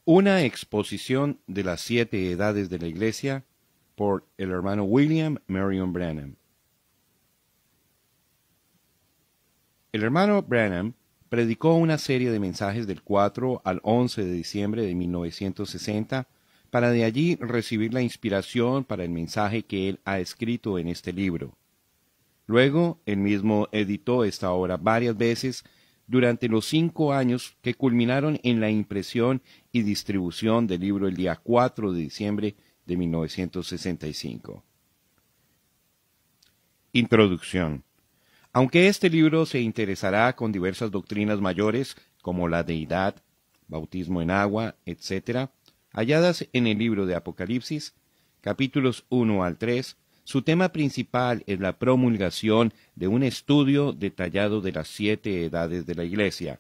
Una exposición de las 7 edades de la Iglesia por el hermano William Marion Branham. El hermano Branham predicó una serie de mensajes del 4 al 11 de diciembre de 1960 para de allí recibir la inspiración para el mensaje que él ha escrito en este libro. Luego, él mismo editó esta obra varias veces durante los 5 años que culminaron en la impresión y distribución del libro el día 4 de diciembre de 1965. Introducción. Aunque este libro se interesará con diversas doctrinas mayores, como la deidad, bautismo en agua, etc., halladas en el libro de Apocalipsis, capítulos 1 al 3, su tema principal es la promulgación de un estudio detallado de las 7 edades de la Iglesia.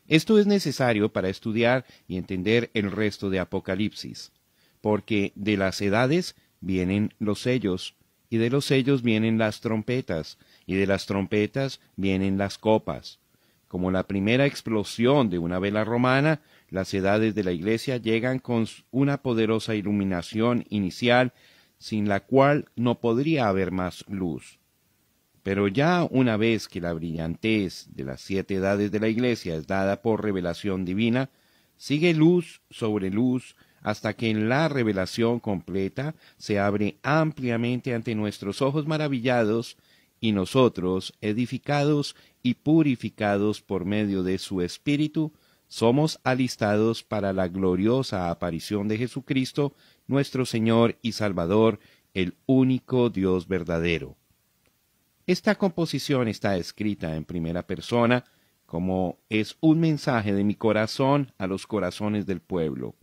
Esto es necesario para estudiar y entender el resto de Apocalipsis, porque de las edades vienen los sellos, y de los sellos vienen las trompetas, y de las trompetas vienen las copas. Como la primera explosión de una vela romana, las edades de la Iglesia llegan con una poderosa iluminación inicial, sin la cual no podría haber más luz. Pero ya una vez que la brillantez de las 7 edades de la Iglesia es dada por revelación divina, sigue luz sobre luz hasta que en la revelación completa se abre ampliamente ante nuestros ojos maravillados y nosotros, edificados y purificados por medio de su Espíritu, somos alistados para la gloriosa aparición de Jesucristo, nuestro Señor y Salvador, el único Dios verdadero. Esta composición está escrita en primera persona, como es un mensaje de mi corazón a los corazones del pueblo.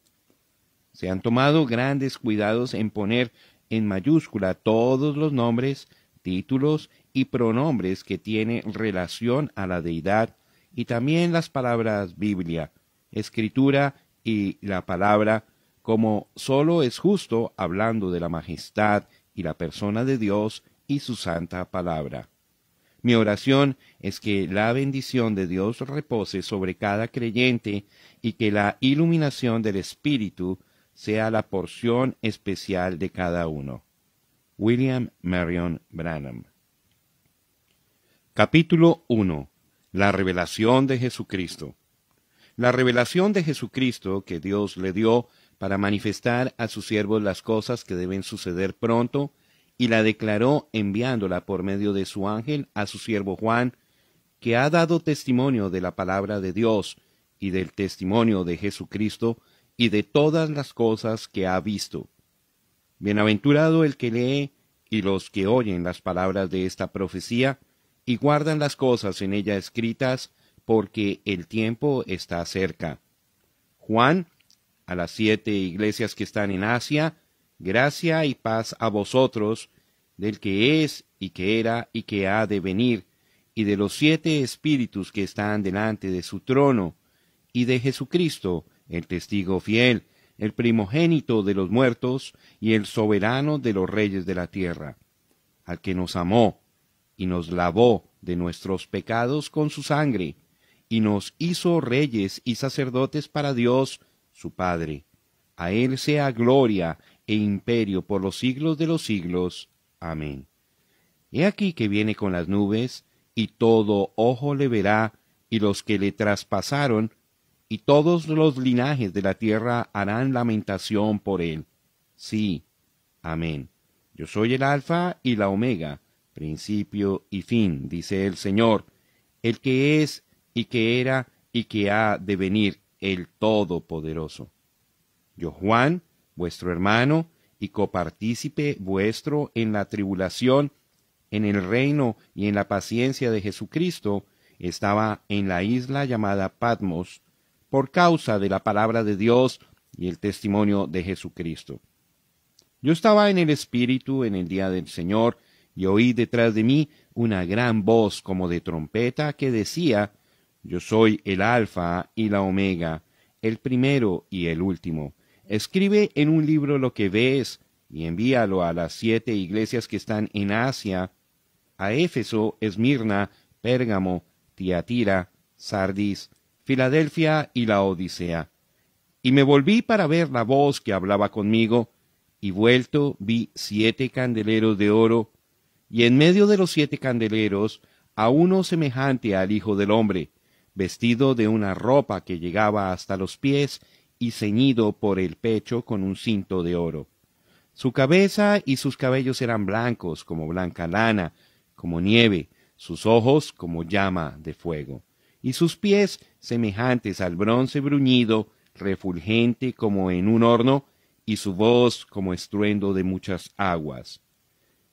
Se han tomado grandes cuidados en poner en mayúscula todos los nombres, títulos y pronombres que tienen relación a la deidad, y también las palabras Biblia, Escritura y la palabra, como sólo es justo hablando de la majestad y la persona de Dios y su santa palabra. Mi oración es que la bendición de Dios repose sobre cada creyente y que la iluminación del Espíritu sea la porción especial de cada uno. William Marion Branham. Capítulo 1. La revelación de Jesucristo. La revelación de Jesucristo que Dios le dio para manifestar a sus siervos las cosas que deben suceder pronto, y la declaró enviándola por medio de su ángel a su siervo Juan, que ha dado testimonio de la palabra de Dios y del testimonio de Jesucristo y de todas las cosas que ha visto. Bienaventurado el que lee y los que oyen las palabras de esta profecía y guardan las cosas en ella escritas, porque el tiempo está cerca. Juan, a las 7 iglesias que están en Asia, gracia y paz a vosotros, del que es, y que era, y que ha de venir, y de los 7 espíritus que están delante de su trono, y de Jesucristo, el testigo fiel, el primogénito de los muertos, y el soberano de los reyes de la tierra, al que nos amó, y nos lavó de nuestros pecados con su sangre, y nos hizo reyes y sacerdotes para Dios, su Padre. A él sea gloria e imperio por los siglos de los siglos. Amén. He aquí que viene con las nubes, y todo ojo le verá, y los que le traspasaron, y todos los linajes de la tierra harán lamentación por él. Sí. Amén. Yo soy el Alfa y la Omega, principio y fin, dice el Señor, el que es, y que era, y que ha de venir, el Todopoderoso. Yo, Juan, vuestro hermano, y copartícipe vuestro en la tribulación, en el reino y en la paciencia de Jesucristo, estaba en la isla llamada Patmos, por causa de la palabra de Dios y el testimonio de Jesucristo. Yo estaba en el Espíritu en el día del Señor, y oí detrás de mí una gran voz como de trompeta que decía: Yo soy el Alfa y la Omega, el primero y el último. Escribe en un libro lo que ves, y envíalo a las 7 iglesias que están en Asia, a Éfeso, Esmirna, Pérgamo, Tiatira, Sardis, Filadelfia y la Odisea. Y me volví para ver la voz que hablaba conmigo, y vuelto vi 7 candeleros de oro, y en medio de los 7 candeleros a uno semejante al Hijo del Hombre, vestido de una ropa que llegaba hasta los pies y ceñido por el pecho con un cinto de oro. Su cabeza y sus cabellos eran blancos como blanca lana, como nieve, sus ojos como llama de fuego, y sus pies semejantes al bronce bruñido, refulgente como en un horno, y su voz como estruendo de muchas aguas.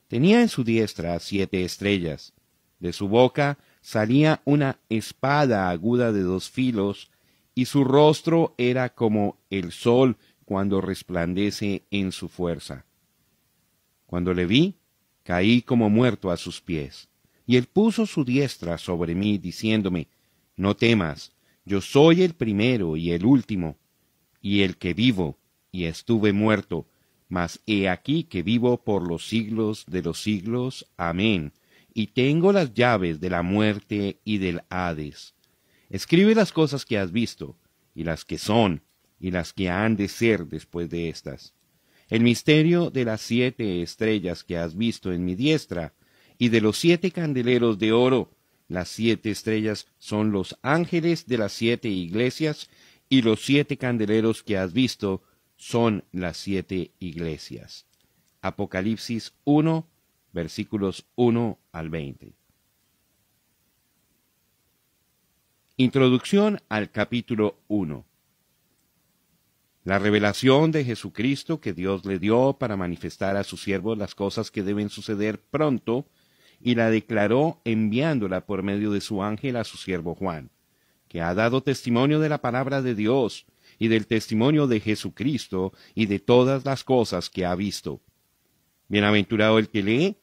Tenía en su diestra 7 estrellas. De su boca salía una espada aguda de 2 filos, y su rostro era como el sol cuando resplandece en su fuerza. Cuando le vi, caí como muerto a sus pies, y él puso su diestra sobre mí, diciéndome, no temas, yo soy el primero y el último, y el que vivo, y estuve muerto, mas he aquí que vivo por los siglos de los siglos. Amén. Y tengo las llaves de la muerte y del Hades. Escribe las cosas que has visto, y las que son, y las que han de ser después de estas. El misterio de las 7 estrellas que has visto en mi diestra, y de los 7 candeleros de oro. Las 7 estrellas son los ángeles de las 7 iglesias, y los 7 candeleros que has visto son las 7 iglesias. Apocalipsis 1, versículos 1 al 20. Introducción al capítulo 1. La revelación de Jesucristo que Dios le dio para manifestar a sus siervos las cosas que deben suceder pronto, y la declaró enviándola por medio de su ángel a su siervo Juan, que ha dado testimonio de la palabra de Dios, y del testimonio de Jesucristo, y de todas las cosas que ha visto. Bienaventurado el que lee,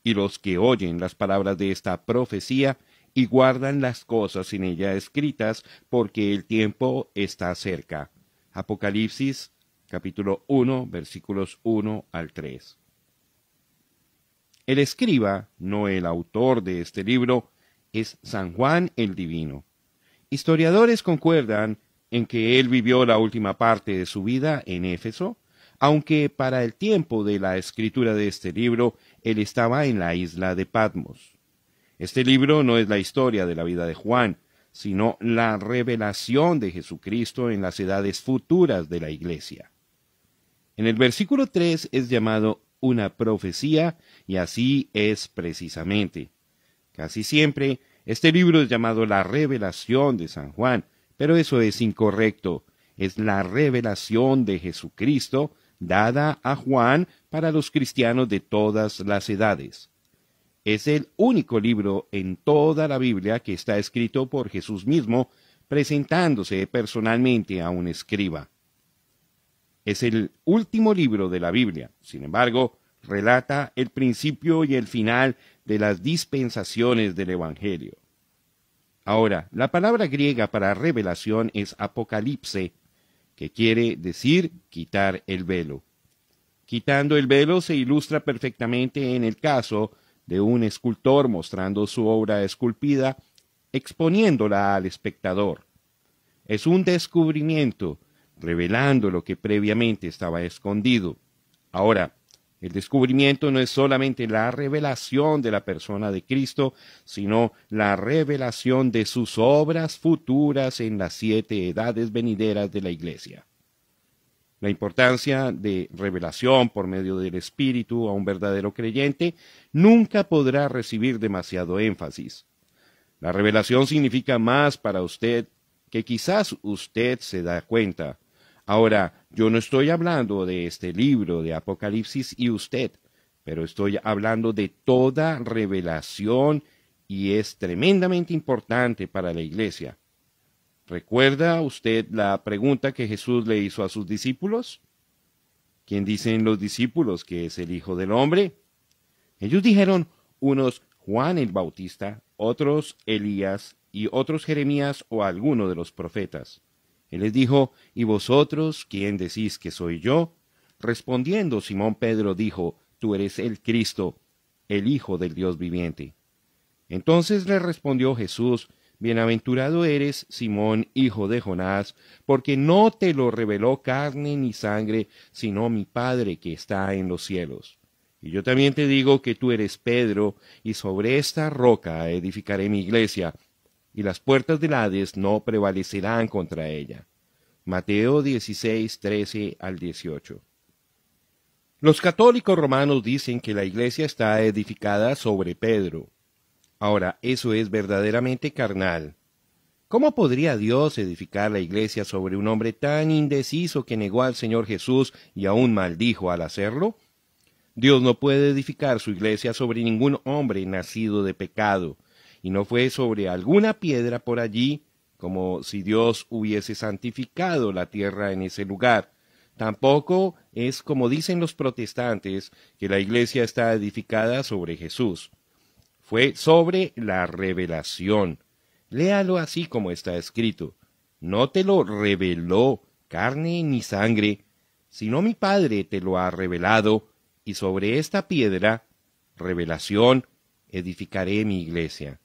y los que oyen las palabras de esta profecía, y guardan las cosas en ella escritas, porque el tiempo está cerca. Apocalipsis, capítulo 1, versículos 1 al 3. El escriba, no el autor de este libro, es San Juan el Divino. Historiadores concuerdan en que él vivió la última parte de su vida en Éfeso, aunque para el tiempo de la escritura de este libro él estaba en la isla de Patmos. Este libro no es la historia de la vida de Juan, sino la revelación de Jesucristo en las edades futuras de la Iglesia. En el versículo 3 es llamado una profecía, y así es precisamente. Casi siempre este libro es llamado la revelación de San Juan, pero eso es incorrecto. Es la revelación de Jesucristo dada a Juan para los cristianos de todas las edades. Es el único libro en toda la Biblia que está escrito por Jesús mismo, presentándose personalmente a un escriba. Es el último libro de la Biblia, sin embargo, relata el principio y el final de las dispensaciones del Evangelio. Ahora, la palabra griega para revelación es apocalipse, que quiere decir quitar el velo. Quitando el velo se ilustra perfectamente en el caso de un escultor mostrando su obra esculpida, exponiéndola al espectador. Es un descubrimiento, revelando lo que previamente estaba escondido. Ahora, el descubrimiento no es solamente la revelación de la persona de Cristo, sino la revelación de sus obras futuras en las 7 edades venideras de la Iglesia. La importancia de revelación por medio del Espíritu a un verdadero creyente nunca podrá recibir demasiado énfasis. La revelación significa más para usted que quizás usted se da cuenta. Ahora, yo no estoy hablando de este libro de Apocalipsis y usted, pero estoy hablando de toda revelación, y es tremendamente importante para la Iglesia. ¿Recuerda usted la pregunta que Jesús le hizo a sus discípulos? ¿Quién dicen los discípulos que es el Hijo del Hombre? Ellos dijeron, unos Juan el Bautista, otros Elías y otros Jeremías o alguno de los profetas. Él les dijo, ¿y vosotros quién decís que soy yo? Respondiendo, Simón Pedro dijo, tú eres el Cristo, el Hijo del Dios viviente. Entonces le respondió Jesús, Bienaventurado eres, Simón, hijo de Jonás, porque no te lo reveló carne ni sangre, sino mi Padre que está en los cielos. Y yo también te digo que tú eres Pedro, y sobre esta roca edificaré mi iglesia, y las puertas del Hades no prevalecerán contra ella. Mateo 16, 13 al 18. Los católicos romanos dicen que la iglesia está edificada sobre Pedro. Ahora, eso es verdaderamente carnal. ¿Cómo podría Dios edificar la iglesia sobre un hombre tan indeciso que negó al Señor Jesús y aún maldijo al hacerlo? Dios no puede edificar su iglesia sobre ningún hombre nacido de pecado, y no fue sobre alguna piedra por allí, como si Dios hubiese santificado la tierra en ese lugar. Tampoco es como dicen los protestantes, que la iglesia está edificada sobre Jesús. Fue sobre la revelación. Léalo así como está escrito. No te lo reveló carne ni sangre, sino mi Padre te lo ha revelado, y sobre esta piedra, revelación, edificaré mi iglesia.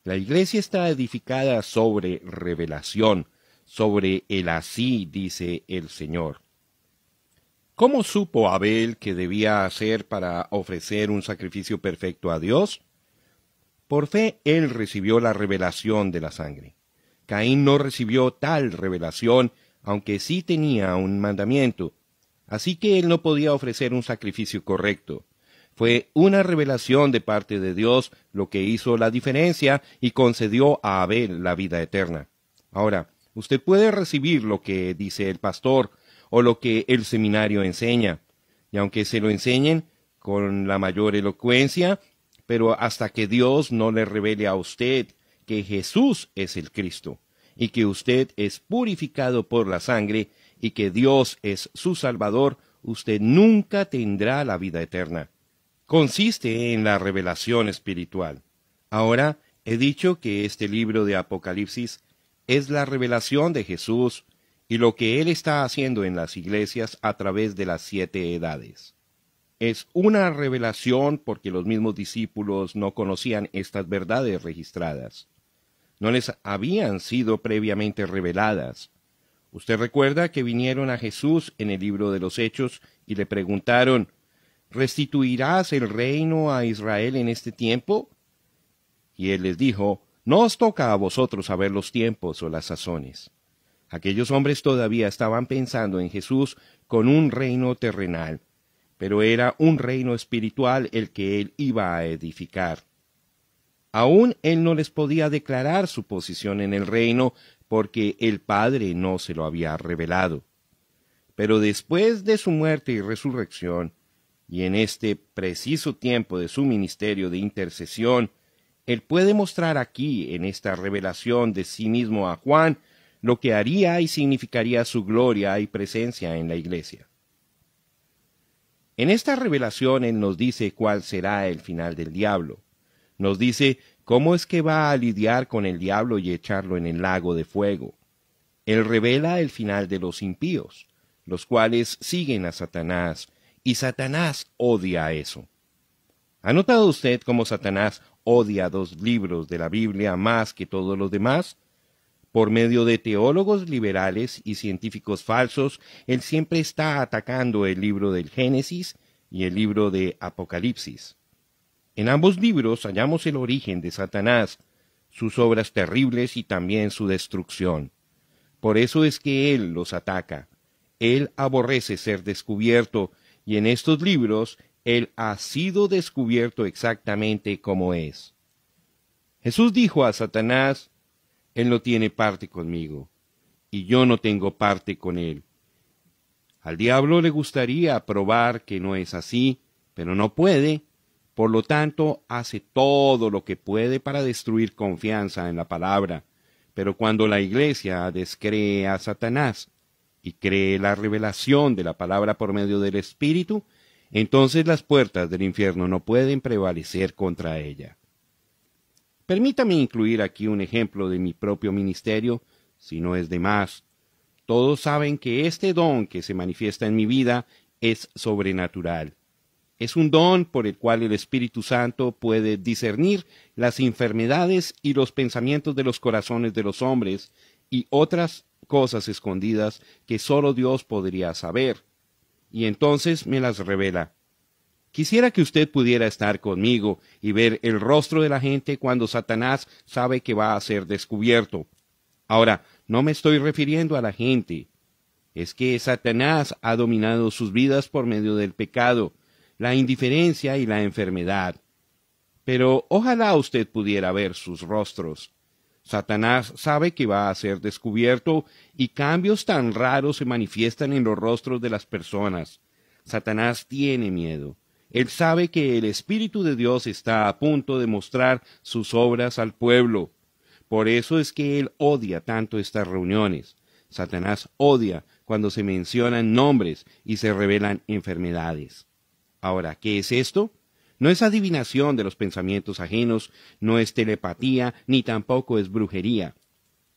La iglesia está edificada sobre revelación, sobre el así dice el Señor. ¿Cómo supo Abel que debía hacer para ofrecer un sacrificio perfecto a Dios? Por fe él recibió la revelación de la sangre. Caín no recibió tal revelación, aunque sí tenía un mandamiento. Así que él no podía ofrecer un sacrificio correcto. Fue una revelación de parte de Dios lo que hizo la diferencia y concedió a Abel la vida eterna. Ahora, usted puede recibir lo que dice el pastor o lo que el seminario enseña, y aunque se lo enseñen con la mayor elocuencia, pero hasta que Dios no le revele a usted que Jesús es el Cristo, y que usted es purificado por la sangre, y que Dios es su Salvador, usted nunca tendrá la vida eterna. Consiste en la revelación espiritual. Ahora, he dicho que este libro de Apocalipsis es la revelación de Jesús y lo que Él está haciendo en las iglesias a través de las 7 edades. Es una revelación porque los mismos discípulos no conocían estas verdades registradas. No les habían sido previamente reveladas. Usted recuerda que vinieron a Jesús en el libro de los Hechos y le preguntaron, ¿restituirás el reino a Israel en este tiempo? Y él les dijo, no os toca a vosotros saber los tiempos o las sazones. Aquellos hombres todavía estaban pensando en Jesús con un reino terrenal, pero era un reino espiritual el que él iba a edificar. Aún él no les podía declarar su posición en el reino porque el Padre no se lo había revelado. Pero después de su muerte y resurrección, y en este preciso tiempo de su ministerio de intercesión, él puede mostrar aquí, en esta revelación de sí mismo a Juan, lo que haría y significaría su gloria y presencia en la iglesia. En esta revelación él nos dice cuál será el final del diablo. Nos dice cómo es que va a lidiar con el diablo y echarlo en el lago de fuego. Él revela el final de los impíos, los cuales siguen a Satanás, y Satanás odia eso. ¿Ha notado usted cómo Satanás odia 2 libros de la Biblia más que todos los demás? Por medio de teólogos liberales y científicos falsos, él siempre está atacando el libro del Génesis y el libro de Apocalipsis. En ambos libros hallamos el origen de Satanás, sus obras terribles y también su destrucción. Por eso es que él los ataca. Él aborrece ser descubierto, y en estos libros él ha sido descubierto exactamente como es. Jesús dijo a Satanás, él no tiene parte conmigo, y yo no tengo parte con él. Al diablo le gustaría probar que no es así, pero no puede. Por lo tanto, hace todo lo que puede para destruir confianza en la palabra. Pero cuando la iglesia descree a Satanás y cree la revelación de la palabra por medio del Espíritu, entonces las puertas del infierno no pueden prevalecer contra ella. Permítame incluir aquí un ejemplo de mi propio ministerio, si no es de más. Todos saben que este don que se manifiesta en mi vida es sobrenatural. Es un don por el cual el Espíritu Santo puede discernir las enfermedades y los pensamientos de los corazones de los hombres y otras cosas escondidas que sólo Dios podría saber. Y entonces me las revela. Quisiera que usted pudiera estar conmigo y ver el rostro de la gente cuando Satanás sabe que va a ser descubierto. Ahora, no me estoy refiriendo a la gente. Es que Satanás ha dominado sus vidas por medio del pecado, la indiferencia y la enfermedad. Pero ojalá usted pudiera ver sus rostros. Satanás sabe que va a ser descubierto y cambios tan raros se manifiestan en los rostros de las personas. Satanás tiene miedo. Él sabe que el Espíritu de Dios está a punto de mostrar sus obras al pueblo. Por eso es que él odia tanto estas reuniones. Satanás odia cuando se mencionan nombres y se revelan enfermedades. Ahora, ¿qué es esto? No es adivinación de los pensamientos ajenos, no es telepatía, ni tampoco es brujería.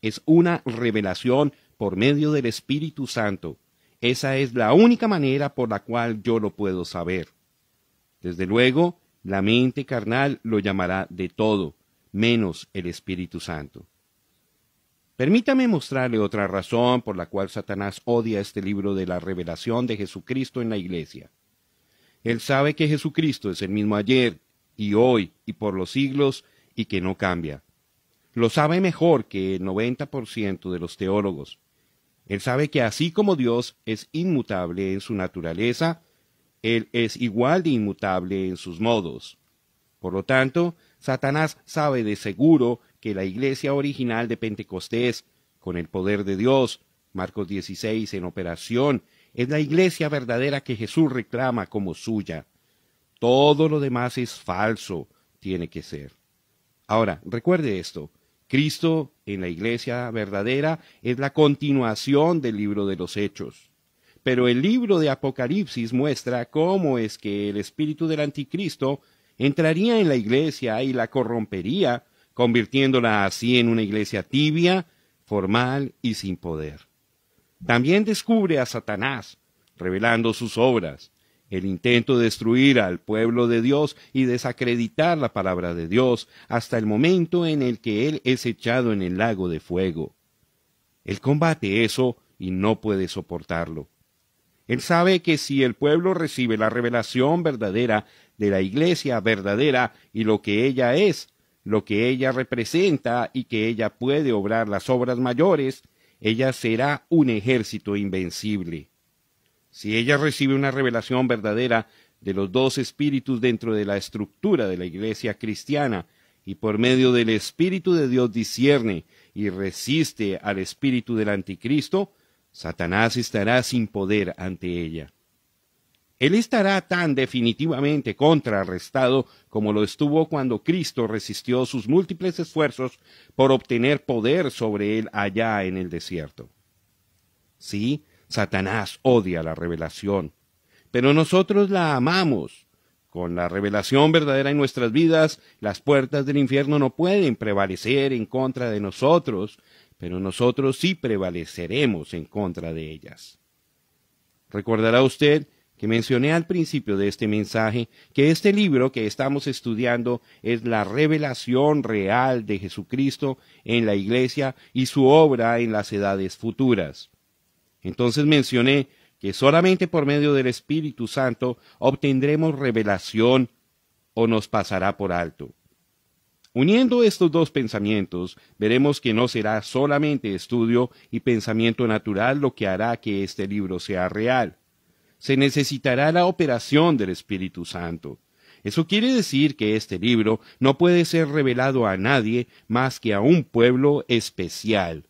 Es una revelación por medio del Espíritu Santo. Esa es la única manera por la cual yo lo puedo saber. Desde luego, la mente carnal lo llamará de todo, menos el Espíritu Santo. Permítame mostrarle otra razón por la cual Satanás odia este libro de la revelación de Jesucristo en la iglesia. Él sabe que Jesucristo es el mismo ayer y hoy y por los siglos y que no cambia. Lo sabe mejor que el 90% de los teólogos. Él sabe que así como Dios es inmutable en su naturaleza, Él es igual de inmutable en sus modos. Por lo tanto, Satanás sabe de seguro que la iglesia original de Pentecostés, con el poder de Dios, Marcos 16 en operación, es la iglesia verdadera que Jesús reclama como suya. Todo lo demás es falso, tiene que ser. Ahora, recuerde esto. Cristo en la iglesia verdadera es la continuación del libro de los Hechos. Pero el libro de Apocalipsis muestra cómo es que el espíritu del anticristo entraría en la iglesia y la corrompería, convirtiéndola así en una iglesia tibia, formal y sin poder. También descubre a Satanás, revelando sus obras, el intento de destruir al pueblo de Dios y desacreditar la palabra de Dios hasta el momento en el que él es echado en el lago de fuego. Él combate eso y no puede soportarlo. Él sabe que si el pueblo recibe la revelación verdadera de la iglesia verdadera y lo que ella es, lo que ella representa y que ella puede obrar las obras mayores, ella será un ejército invencible. Si ella recibe una revelación verdadera de los dos espíritus dentro de la estructura de la iglesia cristiana y por medio del Espíritu de Dios discierne y resiste al espíritu del anticristo, Satanás estará sin poder ante ella. Él estará tan definitivamente contrarrestado como lo estuvo cuando Cristo resistió sus múltiples esfuerzos por obtener poder sobre él allá en el desierto. Sí, Satanás odia la revelación, pero nosotros la amamos. Con la revelación verdadera en nuestras vidas, las puertas del infierno no pueden prevalecer en contra de nosotros, pero nosotros sí prevaleceremos en contra de ellas. Recordará usted que mencioné al principio de este mensaje que este libro que estamos estudiando es la revelación real de Jesucristo en la iglesia y su obra en las edades futuras. Entonces mencioné que solamente por medio del Espíritu Santo obtendremos revelación o nos pasará por alto. Uniendo estos dos pensamientos, veremos que no será solamente estudio y pensamiento natural lo que hará que este libro sea real. Se necesitará la operación del Espíritu Santo. Eso quiere decir que este libro no puede ser revelado a nadie más que a un pueblo especial.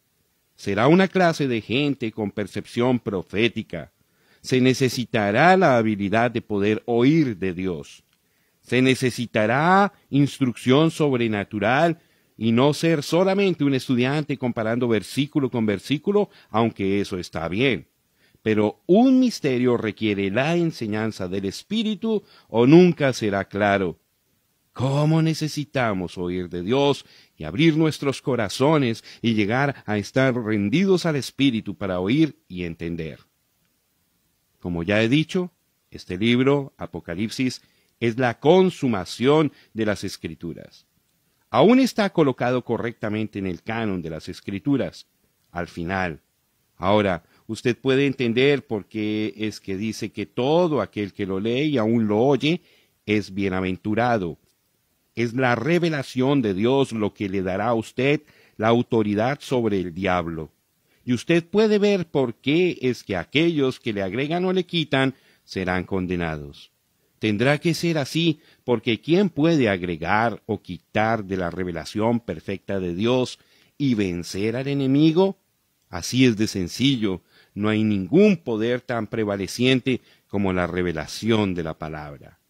Será una clase de gente con percepción profética. Se necesitará la habilidad de poder oír de Dios. Se necesitará instrucción sobrenatural y no ser solamente un estudiante comparando versículo con versículo, aunque eso está bien. Pero un misterio requiere la enseñanza del Espíritu o nunca será claro. ¿Cómo necesitamos oír de Dios y abrir nuestros corazones y llegar a estar rendidos al Espíritu para oír y entender? Como ya he dicho, Este libro, Apocalipsis, es la consumación de las Escrituras. Aún está colocado correctamente en el canon de las Escrituras, al final. Ahora, usted puede entender por qué es que dice que todo aquel que lo lee y aún lo oye es bienaventurado. Es la revelación de Dios lo que le dará a usted la autoridad sobre el diablo. Y usted puede ver por qué es que aquellos que le agregan o le quitan serán condenados. Tendrá que ser así, porque ¿quién puede agregar o quitar de la revelación perfecta de Dios y vencer al enemigo? Así es de sencillo. No hay ningún poder tan prevaleciente como la revelación de la palabra.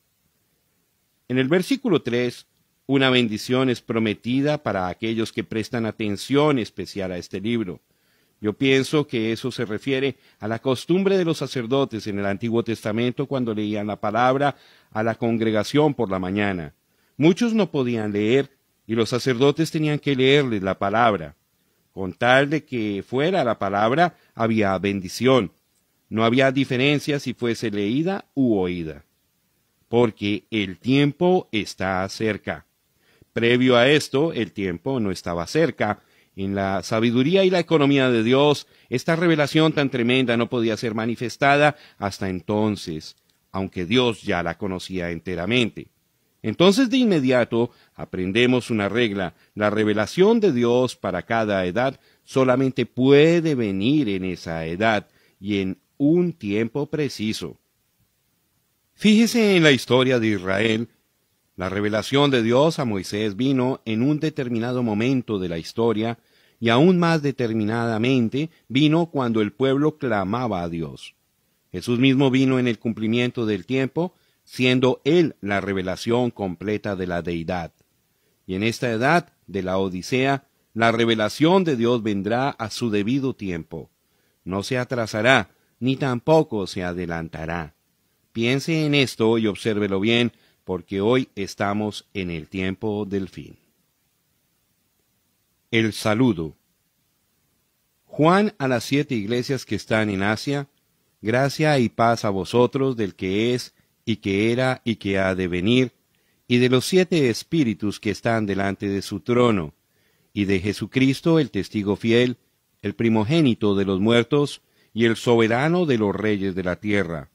En el versículo 3, una bendición es prometida para aquellos que prestan atención especial a este libro. Yo pienso que eso se refiere a la costumbre de los sacerdotes en el Antiguo Testamento cuando leían la palabra a la congregación por la mañana. Muchos no podían leer y los sacerdotes tenían que leerles la palabra. Con tal de que fuera la palabra, había bendición. No había diferencia si fuese leída u oída. Porque el tiempo está cerca. Previo a esto, el tiempo no estaba cerca. En la sabiduría y la economía de Dios, esta revelación tan tremenda no podía ser manifestada hasta entonces, aunque Dios ya la conocía enteramente. Entonces de inmediato aprendemos una regla: la revelación de Dios para cada edad solamente puede venir en esa edad y en un tiempo preciso. Fíjese en la historia de Israel. La revelación de Dios a Moisés vino en un determinado momento de la historia, y aún más determinadamente vino cuando el pueblo clamaba a Dios. Jesús mismo vino en el cumplimiento del tiempo, siendo Él la revelación completa de la deidad. Y en esta edad de la Odisea, la revelación de Dios vendrá a su debido tiempo. No se atrasará, ni tampoco se adelantará. Piense en esto y obsérvelo bien, porque hoy estamos en el tiempo del fin. El saludo. Juan a las 7 iglesias que están en Asia: gracia y paz a vosotros del que es, y que era, y que ha de venir, y de los 7 espíritus que están delante de su trono, y de Jesucristo el testigo fiel, el primogénito de los muertos, y el soberano de los reyes de la tierra,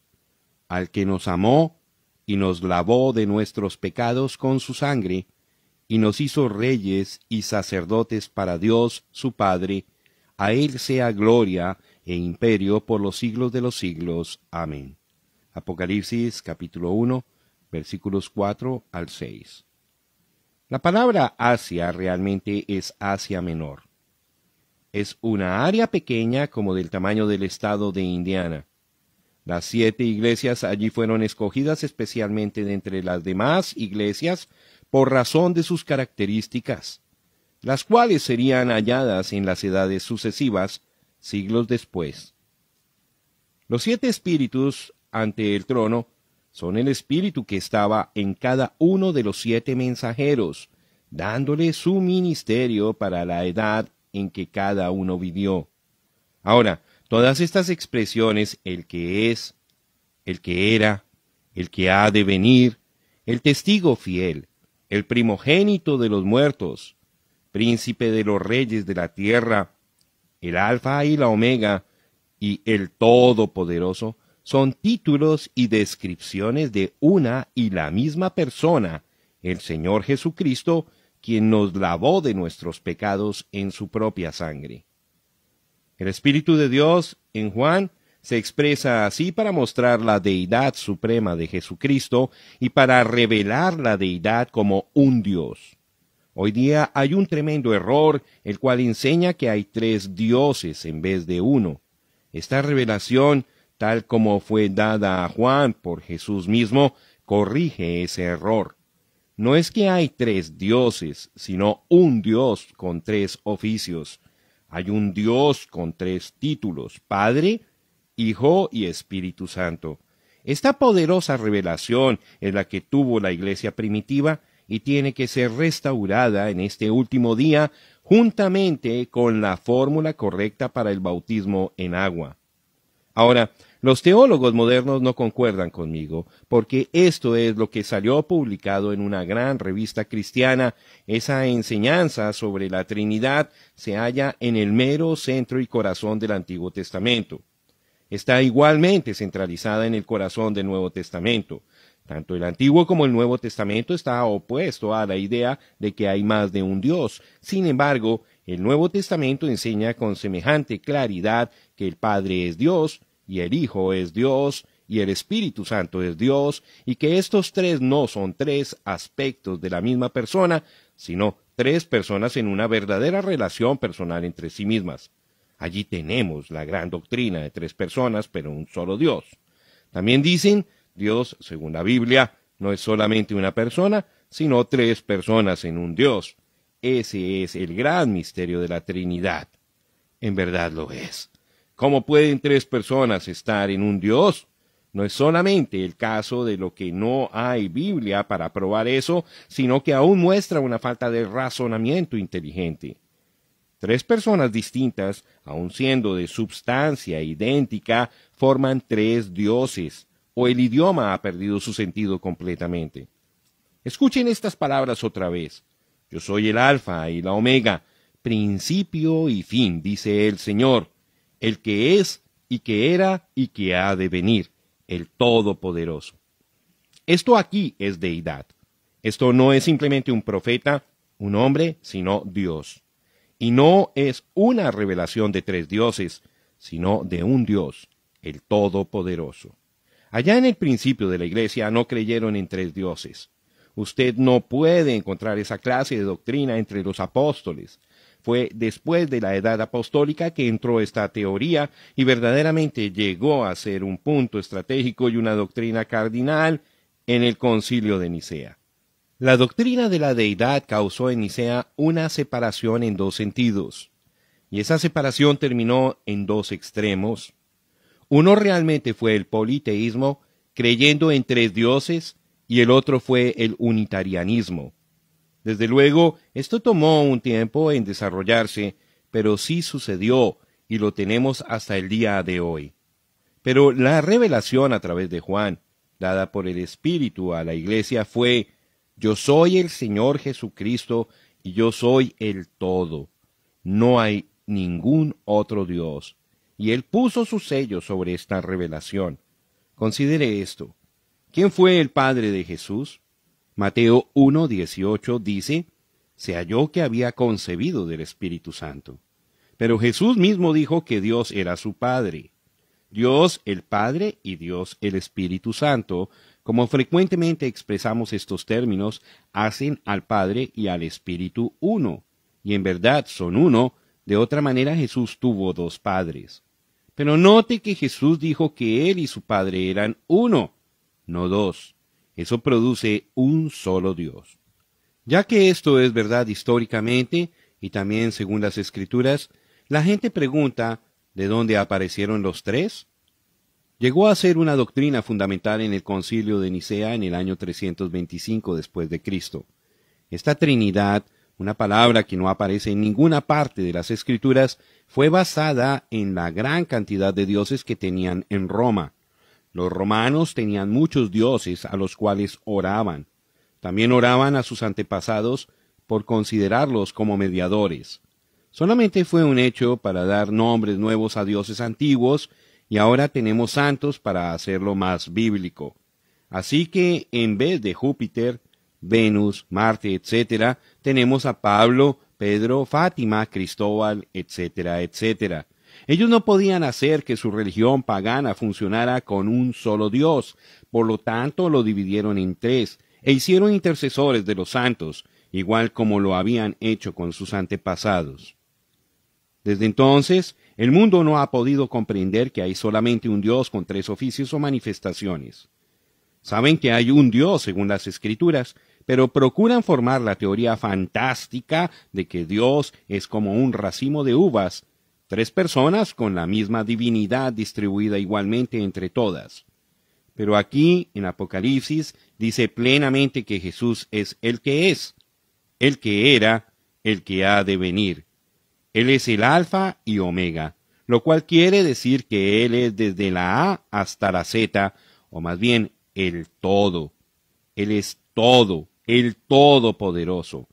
al que nos amó, y nos lavó de nuestros pecados con su sangre, y nos hizo reyes y sacerdotes para Dios su Padre. A él sea gloria e imperio por los siglos de los siglos. Amén. Apocalipsis capítulo 1, versículos 4 al 6. La palabra Asia realmente es Asia Menor. Es una área pequeña como del tamaño del estado de Indiana. Las 7 iglesias allí fueron escogidas especialmente de entre las demás iglesias por razón de sus características, las cuales serían halladas en las edades sucesivas, siglos después. Los 7 espíritus ante el trono son el espíritu que estaba en cada uno de los 7 mensajeros, dándole su ministerio para la edad en que cada uno vivió. Ahora, todas estas expresiones, el que es, el que era, el que ha de venir, el testigo fiel, el primogénito de los muertos, príncipe de los reyes de la tierra, el alfa y la omega, y el todopoderoso, son títulos y descripciones de una y la misma persona, el Señor Jesucristo, quien nos lavó de nuestros pecados en su propia sangre. El Espíritu de Dios, en Juan, se expresa así para mostrar la deidad suprema de Jesucristo y para revelar la deidad como un Dios. Hoy día hay un tremendo error, el cual enseña que hay 3 dioses en vez de uno. Esta revelación, tal como fue dada a Juan por Jesús mismo, corrige ese error. No es que hay 3 dioses, sino un Dios con 3 oficios. Hay un Dios con 3 títulos: Padre, Hijo y Espíritu Santo. Esta poderosa revelación es la que tuvo la iglesia primitiva y tiene que ser restaurada en este último día, juntamente con la fórmula correcta para el bautismo en agua. Ahora, los teólogos modernos no concuerdan conmigo, porque esto es lo que salió publicado en una gran revista cristiana. Esa enseñanza sobre la Trinidad se halla en el mero centro y corazón del Antiguo Testamento. Está igualmente centralizada en el corazón del Nuevo Testamento. Tanto el Antiguo como el Nuevo Testamento está opuesto a la idea de que hay más de un Dios. Sin embargo, el Nuevo Testamento enseña con semejante claridad que el Padre es Dios, y el Hijo es Dios, y el Espíritu Santo es Dios, y que estos tres no son tres aspectos de la misma persona, sino tres personas en una verdadera relación personal entre sí mismas. Allí tenemos la gran doctrina de tres personas, pero un solo Dios. También dicen, Dios, según la Biblia, no es solamente una persona, sino tres personas en un Dios. Ese es el gran misterio de la Trinidad. En verdad lo es. ¿Cómo pueden tres personas estar en un Dios? No es solamente el caso de lo que no hay Biblia para probar eso, sino que aún muestra una falta de razonamiento inteligente. Tres personas distintas, aun siendo de substancia idéntica, forman tres dioses, o el idioma ha perdido su sentido completamente. Escuchen estas palabras otra vez. Yo soy el Alfa y la Omega, principio y fin, dice el Señor, el que es y que era y que ha de venir, el Todopoderoso. Esto aquí es deidad. Esto no es simplemente un profeta, un hombre, sino Dios. Y no es una revelación de tres dioses, sino de un Dios, el Todopoderoso. Allá en el principio de la Iglesia no creyeron en tres dioses. Usted no puede encontrar esa clase de doctrina entre los apóstoles. Fue después de la edad apostólica que entró esta teoría y verdaderamente llegó a ser un punto estratégico y una doctrina cardinal en el Concilio de Nicea. La doctrina de la deidad causó en Nicea una separación en dos sentidos, y esa separación terminó en dos extremos. Uno realmente fue el politeísmo, creyendo en tres dioses, y el otro fue el unitarianismo. Desde luego, esto tomó un tiempo en desarrollarse, pero sí sucedió, y lo tenemos hasta el día de hoy. Pero la revelación a través de Juan, dada por el Espíritu a la Iglesia, fue: yo soy el Señor Jesucristo, y yo soy el todo. No hay ningún otro Dios. Y Él puso su sello sobre esta revelación. Considere esto. ¿Quién fue el Padre de Jesús? Mateo 1:18 dice: se halló que había concebido del Espíritu Santo. Pero Jesús mismo dijo que Dios era su Padre. Dios el Padre y Dios el Espíritu Santo, como frecuentemente expresamos estos términos, hacen al Padre y al Espíritu uno. Y en verdad son uno, de otra manera Jesús tuvo dos padres. Pero note que Jesús dijo que Él y su Padre eran uno, no dos. Eso produce un solo Dios. Ya que esto es verdad históricamente, y también según las Escrituras, la gente pregunta, ¿de dónde aparecieron los tres? Llegó a ser una doctrina fundamental en el Concilio de Nicea en el año 325 después de Cristo. Esta Trinidad, una palabra que no aparece en ninguna parte de las Escrituras, fue basada en la gran cantidad de dioses que tenían en Roma. Los romanos tenían muchos dioses a los cuales oraban. También oraban a sus antepasados por considerarlos como mediadores. Solamente fue un hecho para dar nombres nuevos a dioses antiguos, y ahora tenemos santos para hacerlo más bíblico. Así que en vez de Júpiter, Venus, Marte, etc., tenemos a Pablo, Pedro, Fátima, Cristóbal, etcétera, etcétera. Ellos no podían hacer que su religión pagana funcionara con un solo Dios, por lo tanto lo dividieron en tres, e hicieron intercesores de los santos, igual como lo habían hecho con sus antepasados. Desde entonces, el mundo no ha podido comprender que hay solamente un Dios con tres oficios o manifestaciones. Saben que hay un Dios según las Escrituras, pero procuran formar la teoría fantástica de que Dios es como un racimo de uvas, tres personas con la misma divinidad distribuida igualmente entre todas. Pero aquí, en Apocalipsis, dice plenamente que Jesús es, el que era, el que ha de venir. Él es el Alfa y Omega, lo cual quiere decir que Él es desde la A hasta la Z, o más bien el todo. Él es todo, el Todopoderoso.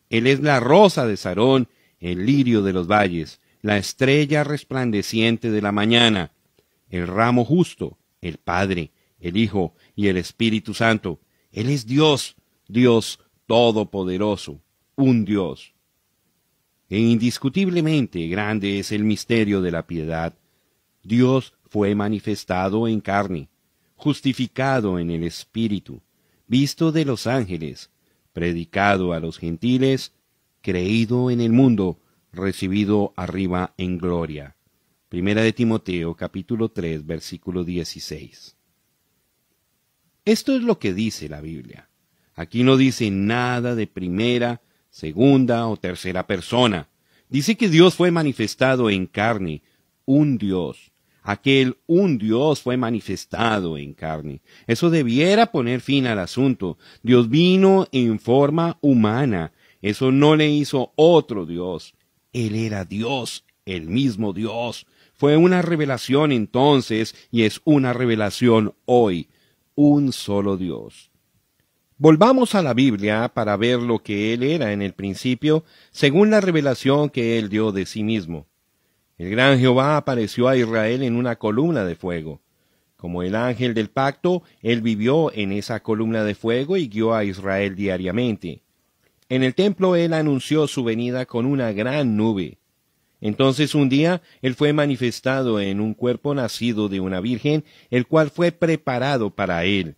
Él es la rosa de Sarón, el lirio de los valles, la estrella resplandeciente de la mañana, el ramo justo, el Padre, el Hijo y el Espíritu Santo. Él es Dios, Dios Todopoderoso, un Dios. E indiscutiblemente grande es el misterio de la piedad. Dios fue manifestado en carne, justificado en el Espíritu, visto de los ángeles, predicado a los gentiles, creído en el mundo, recibido arriba en gloria. Primera de Timoteo, capítulo 3, versículo 16. Esto es lo que dice la Biblia. Aquí no dice nada de primera, segunda o tercera persona. Dice que Dios fue manifestado en carne, un Dios. Aquel un Dios fue manifestado en carne. Eso debiera poner fin al asunto. Dios vino en forma humana. Eso no le hizo otro Dios. Él era Dios, el mismo Dios. Fue una revelación entonces y es una revelación hoy. Un solo Dios. Volvamos a la Biblia para ver lo que Él era en el principio, según la revelación que Él dio de sí mismo. El gran Jehová apareció a Israel en una columna de fuego. Como el ángel del pacto, Él vivió en esa columna de fuego y guió a Israel diariamente. En el templo Él anunció su venida con una gran nube. Entonces un día Él fue manifestado en un cuerpo nacido de una virgen, el cual fue preparado para Él.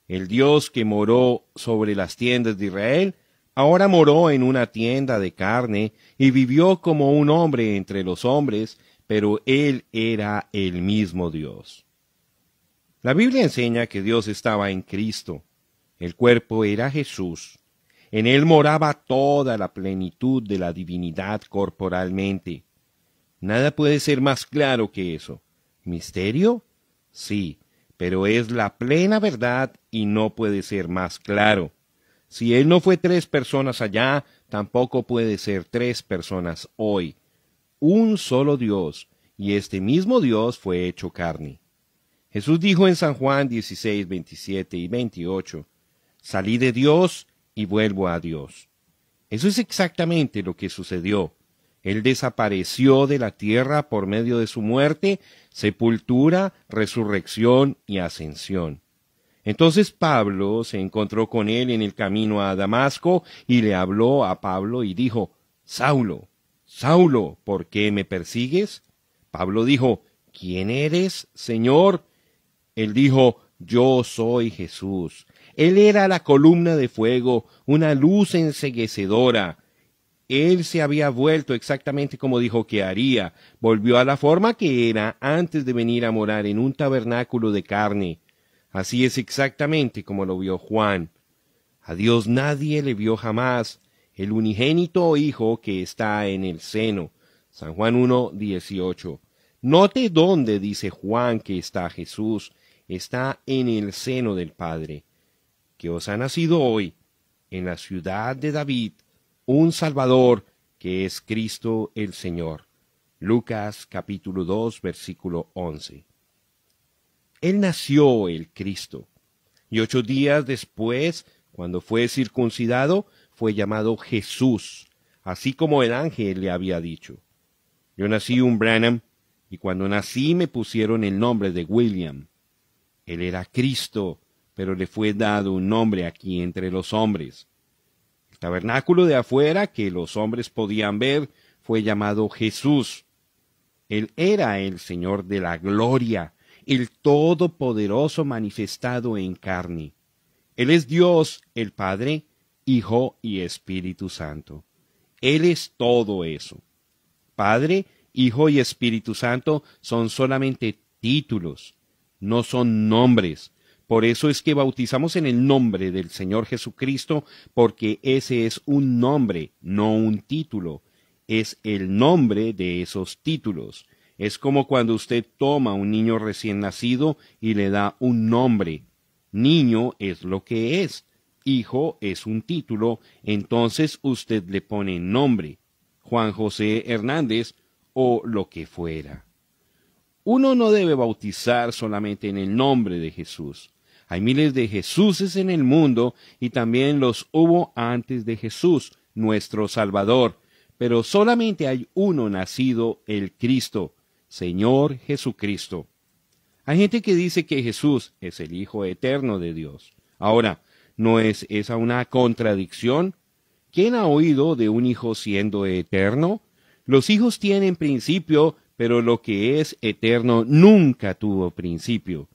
El Dios que moró sobre las tiendas de Israel, ahora moró en una tienda de carne y vivió como un hombre entre los hombres, pero Él era el mismo Dios. La Biblia enseña que Dios estaba en Cristo. El cuerpo era Jesús. En Él moraba toda la plenitud de la divinidad corporalmente. Nada puede ser más claro que eso. ¿Misterio? Sí, pero es la plena verdad y no puede ser más claro. Si Él no fue 3 personas allá, tampoco puede ser 3 personas hoy. Un solo Dios, y este mismo Dios fue hecho carne. Jesús dijo en San Juan 16, 27 y 28, «Salí de Dios y vuelvo a Dios». Eso es exactamente lo que sucedió. Él desapareció de la tierra por medio de su muerte, sepultura, resurrección y ascensión. Entonces Pablo se encontró con él en el camino a Damasco y le habló a Pablo y dijo, «Saulo, Saulo, ¿por qué me persigues?» Pablo dijo, «¿Quién eres, Señor?» Él dijo, «Yo soy Jesús». Él era la columna de fuego, una luz enceguecedora. Él se había vuelto exactamente como dijo que haría. Volvió a la forma que era antes de venir a morar en un tabernáculo de carne. Así es exactamente como lo vio Juan. A Dios nadie le vio jamás, el unigénito Hijo que está en el seno. San Juan 1, 18. Note dónde dice Juan que está Jesús. Está en el seno del Padre. Que os ha nacido hoy, en la ciudad de David, un Salvador, que es Cristo el Señor. Lucas capítulo 2, versículo 11. Él nació el Cristo, y 8 días después, cuando fue circuncidado, fue llamado Jesús, así como el ángel le había dicho. Yo nací un Branham, y cuando nací me pusieron el nombre de William. Él era Cristo, pero le fue dado un nombre aquí entre los hombres. El tabernáculo de afuera que los hombres podían ver fue llamado Jesús. Él era el Señor de la gloria, el Todopoderoso manifestado en carne. Él es Dios, el Padre, Hijo y Espíritu Santo. Él es todo eso. Padre, Hijo y Espíritu Santo son solamente títulos, no son nombres. Por eso es que bautizamos en el nombre del Señor Jesucristo, porque ese es un nombre, no un título. Es el nombre de esos títulos. Es como cuando usted toma a un niño recién nacido y le da un nombre. Niño es lo que es. Hijo es un título, entonces usted le pone nombre. Juan José Hernández o lo que fuera. Uno no debe bautizar solamente en el nombre de Jesús. Hay miles de Jesuses en el mundo y también los hubo antes de Jesús, nuestro Salvador. Pero solamente hay uno nacido, el Cristo, Señor Jesucristo. Hay gente que dice que Jesús es el Hijo eterno de Dios. Ahora, ¿no es esa una contradicción? ¿Quién ha oído de un hijo siendo eterno? Los hijos tienen principio, pero lo que es eterno nunca tuvo principio.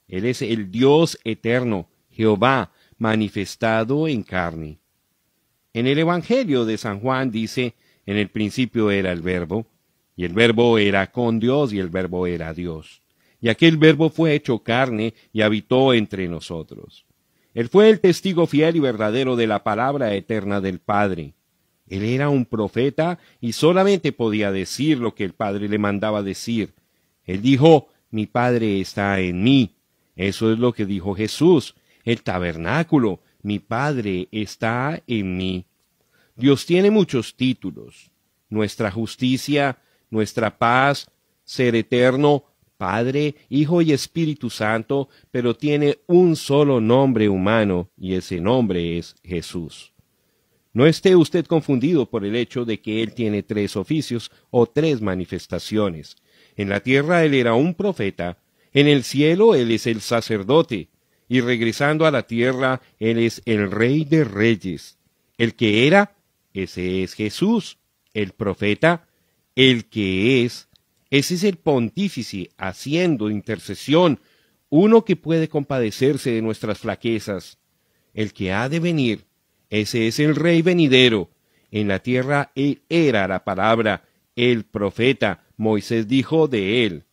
Él es el Dios eterno, Jehová, manifestado en carne. En el Evangelio de San Juan dice, en el principio era el Verbo, y el Verbo era con Dios, y el Verbo era Dios. Y aquel Verbo fue hecho carne y habitó entre nosotros. Él fue el testigo fiel y verdadero de la palabra eterna del Padre. Él era un profeta y solamente podía decir lo que el Padre le mandaba decir. Él dijo, mi Padre está en mí. Eso es lo que dijo Jesús. El tabernáculo, mi Padre está en mí. Dios tiene muchos títulos. Nuestra justicia, nuestra paz, ser eterno, Padre, Hijo y Espíritu Santo, pero tiene un solo nombre humano, y ese nombre es Jesús. No esté usted confundido por el hecho de que Él tiene 3 oficios o 3 manifestaciones. En la tierra Él era un profeta, en el cielo Él es el sacerdote, y regresando a la tierra Él es el Rey de Reyes. El que era, ese es Jesús, el profeta, el que es. Ese es el pontífice haciendo intercesión, uno que puede compadecerse de nuestras flaquezas. El que ha de venir, ese es el Rey venidero. En la tierra Él era la palabra, el profeta. Moisés dijo de Él.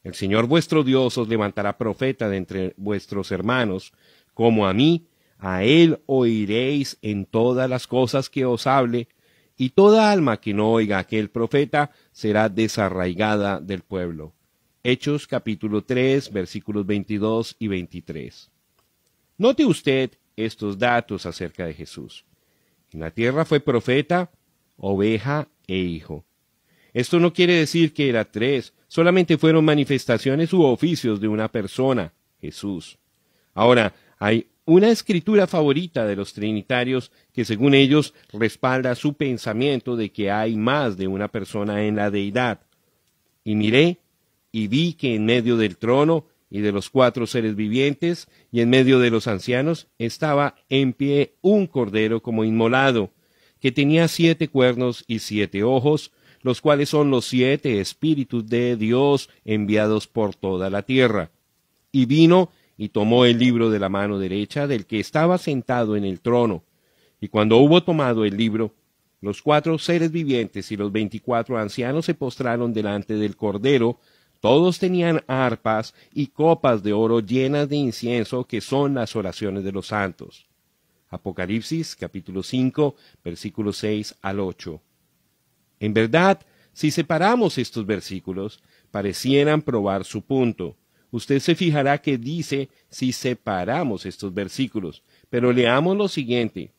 El Señor vuestro Dios os levantará profeta de entre vuestros hermanos, como a mí, a Él oiréis en todas las cosas que os hable, y toda alma que no oiga a aquel profeta será desarraigada del pueblo. Hechos capítulo 3, versículos 22 y 23. Note usted estos datos acerca de Jesús. En la tierra fue profeta, oveja e hijo. Esto no quiere decir que era 3, solamente fueron manifestaciones u oficios de una persona, Jesús. Ahora, hay una escritura favorita de los trinitarios que según ellos respalda su pensamiento de que hay más de una persona en la deidad. Y miré y vi que en medio del trono y de los 4 seres vivientes y en medio de los ancianos estaba en pie un cordero como inmolado, que tenía 7 cuernos y 7 ojos, los cuales son los 7 espíritus de Dios enviados por toda la tierra. Y vino y tomó el libro de la mano derecha del que estaba sentado en el trono. Y cuando hubo tomado el libro, los 4 seres vivientes y los 24 ancianos se postraron delante del Cordero. Todos tenían arpas y copas de oro llenas de incienso, que son las oraciones de los santos. Apocalipsis capítulo 5, versículos 6 al 8. En verdad, si separamos estos versículos, parecieran probar su punto. Usted se fijará que dice si separamos estos versículos, pero leamos lo siguiente.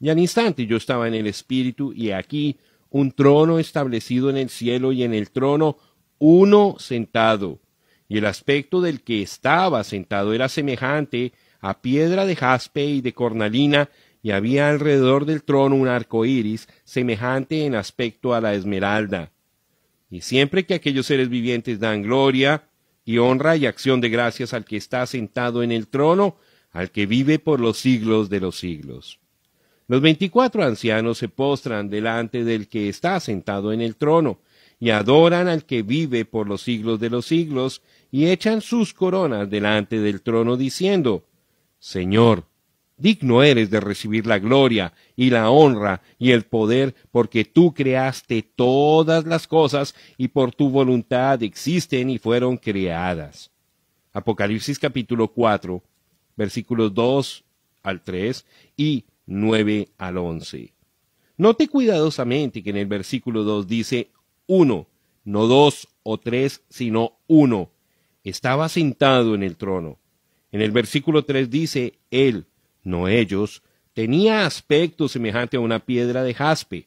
Y al instante yo estaba en el Espíritu, y aquí un trono establecido en el cielo, y en el trono uno sentado. Y el aspecto del que estaba sentado era semejante a piedra de jaspe y de cornalina, y había alrededor del trono un arco iris, semejante en aspecto a la esmeralda. Y siempre que aquellos seres vivientes dan gloria y honra y acción de gracias al que está sentado en el trono, al que vive por los siglos de los siglos. Los 24 ancianos se postran delante del que está sentado en el trono, y adoran al que vive por los siglos de los siglos, y echan sus coronas delante del trono, diciendo, Señor, digno eres de recibir la gloria y la honra y el poder, porque tú creaste todas las cosas y por tu voluntad existen y fueron creadas. Apocalipsis capítulo 4, versículos 2 al 3 y 9 al 11. Note cuidadosamente que en el versículo 2 dice 1, no 2 o 3, sino 1. Estaba sentado en el trono. En el versículo 3 dice él, no ellos, tenía aspecto semejante a una piedra de jaspe.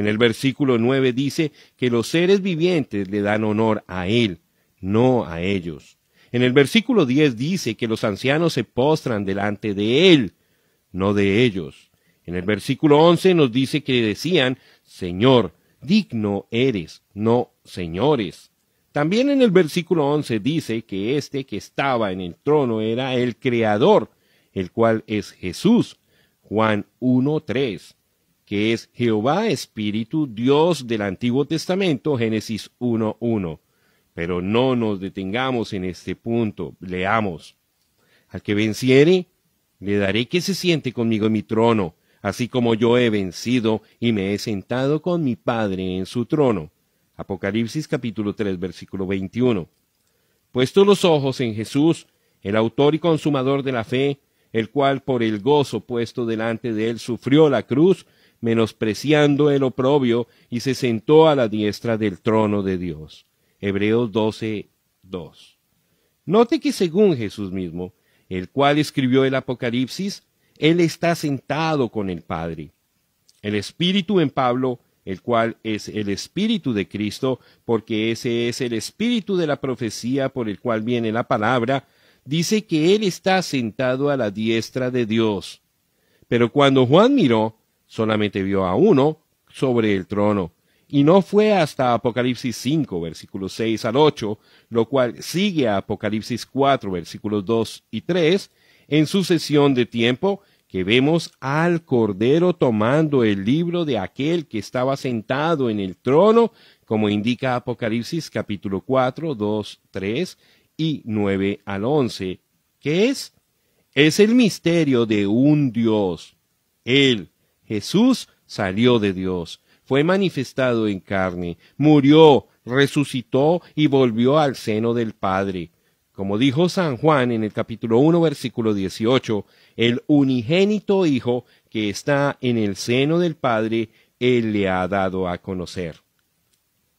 En el versículo 9 dice que los seres vivientes le dan honor a Él, no a ellos. En el versículo 10 dice que los ancianos se postran delante de Él, no de ellos. En el versículo 11 nos dice que decían, Señor, digno eres, no señores. También en el versículo 11 dice que este que estaba en el trono era el Creador, el cual es Jesús, Juan 1:3, que es Jehová Espíritu, Dios del Antiguo Testamento, Génesis 1:1. Pero no nos detengamos en este punto, leamos. Al que venciere, le daré que se siente conmigo en mi trono, así como yo he vencido y me he sentado con mi Padre en su trono. Apocalipsis capítulo 3, versículo 21. Puestos los ojos en Jesús, el autor y consumador de la fe, el cual por el gozo puesto delante de él sufrió la cruz, menospreciando el oprobio, y se sentó a la diestra del trono de Dios. Hebreos 12:2. Note que según Jesús mismo, el cual escribió el Apocalipsis, Él está sentado con el Padre. El Espíritu en Pablo, el cual es el Espíritu de Cristo, porque ese es el Espíritu de la profecía por el cual viene la palabra, dice que Él está sentado a la diestra de Dios. Pero cuando Juan miró, solamente vio a uno sobre el trono, y no fue hasta Apocalipsis 5, versículos 6 al 8, lo cual sigue a Apocalipsis 4, versículos 2 y 3, en sucesión de tiempo, que vemos al Cordero tomando el libro de aquel que estaba sentado en el trono, como indica Apocalipsis capítulo 4, 2, 3 y 9 al 11. ¿Qué es? Es el misterio de un Dios. Él, Jesús, salió de Dios, fue manifestado en carne, murió, resucitó y volvió al seno del Padre. Como dijo San Juan en el capítulo 1, versículo 18, el unigénito Hijo que está en el seno del Padre, Él le ha dado a conocer.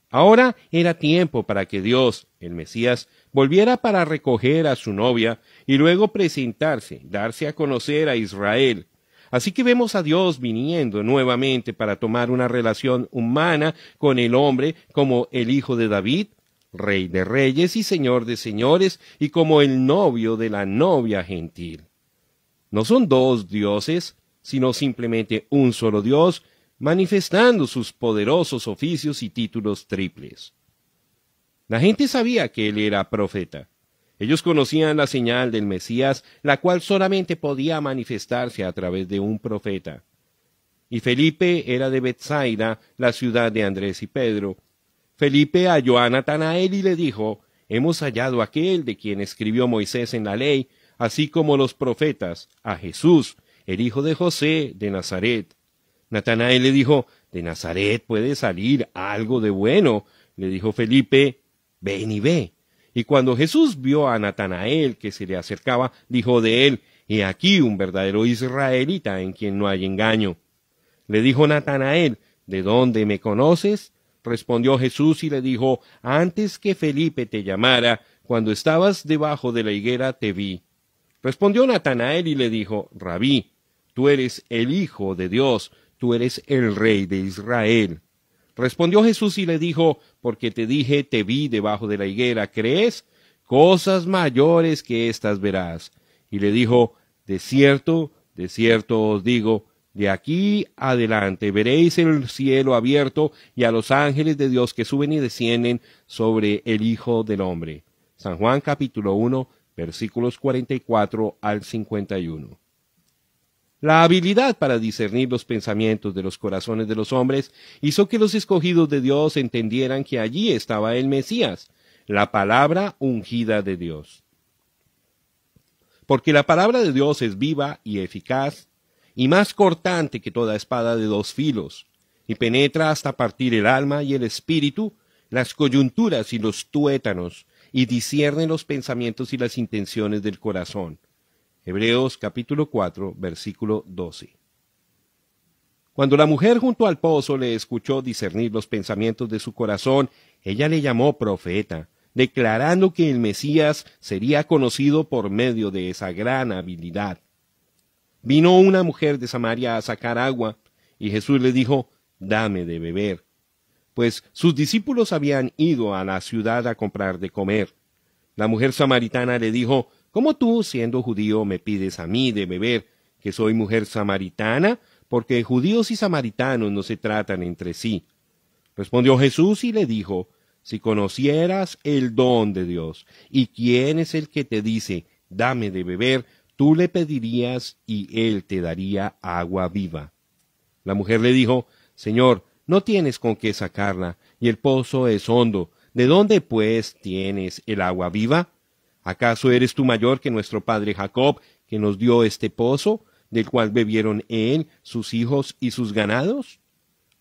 Ahora era tiempo para que Dios, el Mesías, volviera para recoger a su novia y luego presentarse, darse a conocer a Israel. Así que vemos a Dios viniendo nuevamente para tomar una relación humana con el hombre como el hijo de David, Rey de reyes y Señor de señores, y como el novio de la novia gentil. No son dos dioses, sino simplemente un solo Dios, manifestando sus poderosos oficios y títulos triples. La gente sabía que él era profeta. Ellos conocían la señal del Mesías, la cual solamente podía manifestarse a través de un profeta. Y Felipe era de Betsaida, la ciudad de Andrés y Pedro. Felipe halló a Natanael y le dijo, hemos hallado a aquel de quien escribió Moisés en la ley, así como los profetas, a Jesús, el hijo de José de Nazaret. Natanael le dijo, de Nazaret puede salir algo de bueno. Le dijo Felipe, ven y ve. Y cuando Jesús vio a Natanael que se le acercaba, dijo de él, he aquí un verdadero israelita en quien no hay engaño. Le dijo Natanael, ¿de dónde me conoces? Respondió Jesús y le dijo, antes que Felipe te llamara, cuando estabas debajo de la higuera te vi. Respondió Natanael y le dijo, Rabí, tú eres el Hijo de Dios, tú eres el Rey de Israel. Respondió Jesús y le dijo, porque te dije, te vi debajo de la higuera, ¿crees? Cosas mayores que éstas verás. Y le dijo, de cierto os digo, de aquí adelante veréis el cielo abierto y a los ángeles de Dios que suben y descienden sobre el Hijo del Hombre. San Juan capítulo 1, versículos 44 al 51. La habilidad para discernir los pensamientos de los corazones de los hombres hizo que los escogidos de Dios entendieran que allí estaba el Mesías, la palabra ungida de Dios. Porque la palabra de Dios es viva y eficaz, y más cortante que toda espada de dos filos, y penetra hasta partir el alma y el espíritu, las coyunturas y los tuétanos, y discierne los pensamientos y las intenciones del corazón. Hebreos capítulo 4, versículo 12. Cuando la mujer junto al pozo le escuchó discernir los pensamientos de su corazón, ella le llamó profeta, declarando que el Mesías sería conocido por medio de esa gran habilidad. Vino una mujer de Samaria a sacar agua, y Jesús le dijo, dame de beber. Pues sus discípulos habían ido a la ciudad a comprar de comer. La mujer samaritana le dijo, ¿cómo tú, siendo judío, me pides a mí de beber, que soy mujer samaritana? Porque judíos y samaritanos no se tratan entre sí. Respondió Jesús y le dijo, si conocieras el don de Dios, y quién es el que te dice, dame de beber, tú le pedirías y él te daría agua viva. La mujer le dijo, Señor, no tienes con qué sacarla, y el pozo es hondo. ¿De dónde, pues, tienes el agua viva? ¿Acaso eres tú mayor que nuestro padre Jacob, que nos dio este pozo, del cual bebieron él, sus hijos y sus ganados?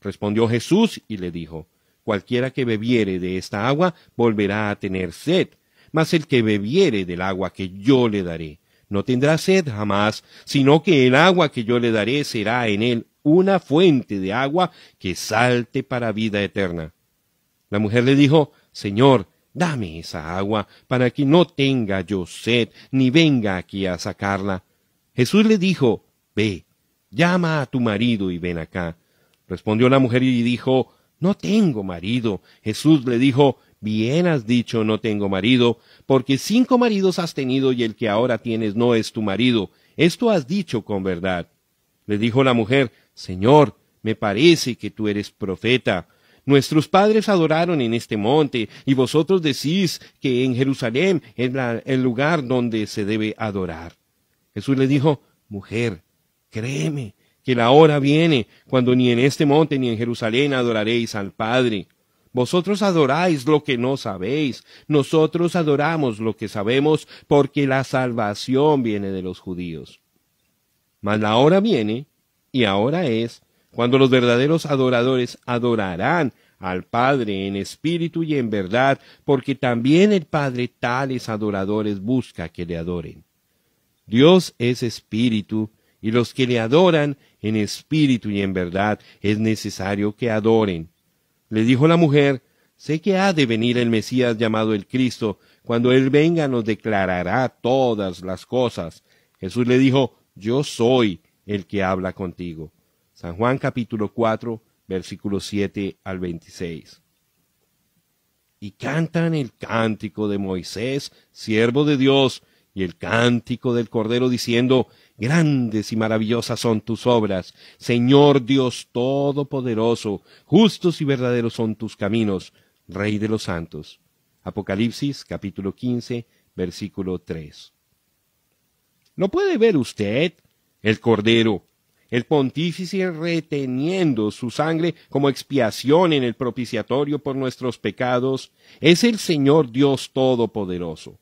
Respondió Jesús y le dijo, cualquiera que bebiere de esta agua volverá a tener sed, mas el que bebiere del agua que yo le daré, no tendrá sed jamás, sino que el agua que yo le daré será en él una fuente de agua que salte para vida eterna. La mujer le dijo, Señor, dame esa agua, para que no tenga yo sed, ni venga aquí a sacarla. Jesús le dijo, ve, llama a tu marido y ven acá. Respondió la mujer y dijo, no tengo marido. Jesús le dijo, bien has dicho, no tengo marido, porque 5 maridos has tenido y el que ahora tienes no es tu marido. Esto has dicho con verdad. Le dijo la mujer, Señor, me parece que tú eres profeta. Nuestros padres adoraron en este monte, y vosotros decís que en Jerusalén es el lugar donde se debe adorar. Jesús le dijo, mujer, créeme, que la hora viene, cuando ni en este monte ni en Jerusalén adoraréis al Padre. Vosotros adoráis lo que no sabéis, nosotros adoramos lo que sabemos, porque la salvación viene de los judíos. Mas la hora viene, y ahora es, cuando los verdaderos adoradores adorarán al Padre en espíritu y en verdad, porque también el Padre tales adoradores busca que le adoren. Dios es espíritu, y los que le adoran en espíritu y en verdad es necesario que adoren. Le dijo la mujer, sé que ha de venir el Mesías llamado el Cristo, cuando él venga nos declarará todas las cosas. Jesús le dijo, yo soy el que habla contigo. San Juan capítulo 4, versículos 7 al 26. Y cantan el cántico de Moisés, siervo de Dios, y el cántico del Cordero diciendo, grandes y maravillosas son tus obras, Señor Dios Todopoderoso, justos y verdaderos son tus caminos, Rey de los santos. Apocalipsis capítulo 15, versículo 3. ¿No puede ver usted el Cordero, el pontífice reteniendo su sangre como expiación en el propiciatorio por nuestros pecados? Es el Señor Dios Todopoderoso.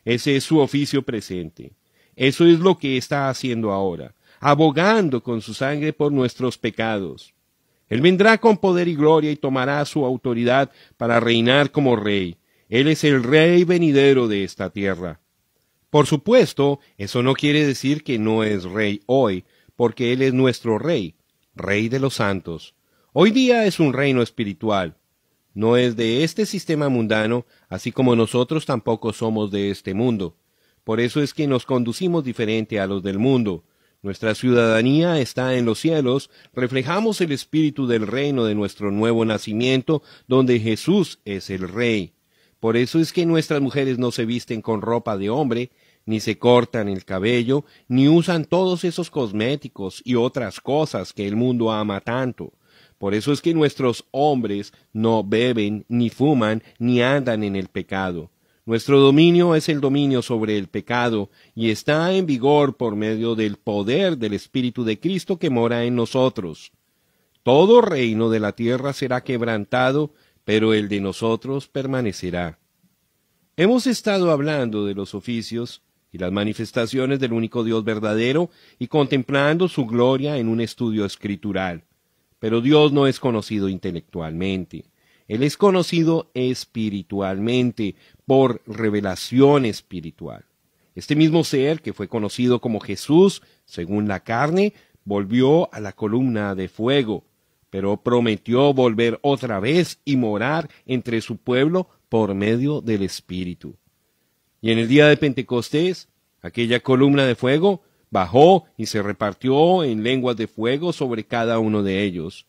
Ese es su oficio presente. Eso es lo que está haciendo ahora, abogando con su sangre por nuestros pecados. Él vendrá con poder y gloria y tomará su autoridad para reinar como rey. Él es el rey venidero de esta tierra. Por supuesto, eso no quiere decir que no es rey hoy, porque Él es nuestro rey, rey de los santos. Hoy día es un reino espiritual. No es de este sistema mundano, así como nosotros tampoco somos de este mundo. Por eso es que nos conducimos diferente a los del mundo. Nuestra ciudadanía está en los cielos, reflejamos el espíritu del reino de nuestro nuevo nacimiento, donde Jesús es el Rey. Por eso es que nuestras mujeres no se visten con ropa de hombre, ni se cortan el cabello, ni usan todos esos cosméticos y otras cosas que el mundo ama tanto. Por eso es que nuestros hombres no beben, ni fuman, ni andan en el pecado. Nuestro dominio es el dominio sobre el pecado, y está en vigor por medio del poder del Espíritu de Cristo que mora en nosotros. Todo reino de la tierra será quebrantado, pero el de nosotros permanecerá. Hemos estado hablando de los oficios y las manifestaciones del único Dios verdadero y contemplando su gloria en un estudio escritural. Pero Dios no es conocido intelectualmente. Él es conocido espiritualmente, por revelación espiritual. Este mismo ser que fue conocido como Jesús, según la carne, volvió a la columna de fuego, pero prometió volver otra vez y morar entre su pueblo por medio del Espíritu. Y en el día de Pentecostés, aquella columna de fuego bajó y se repartió en lenguas de fuego sobre cada uno de ellos.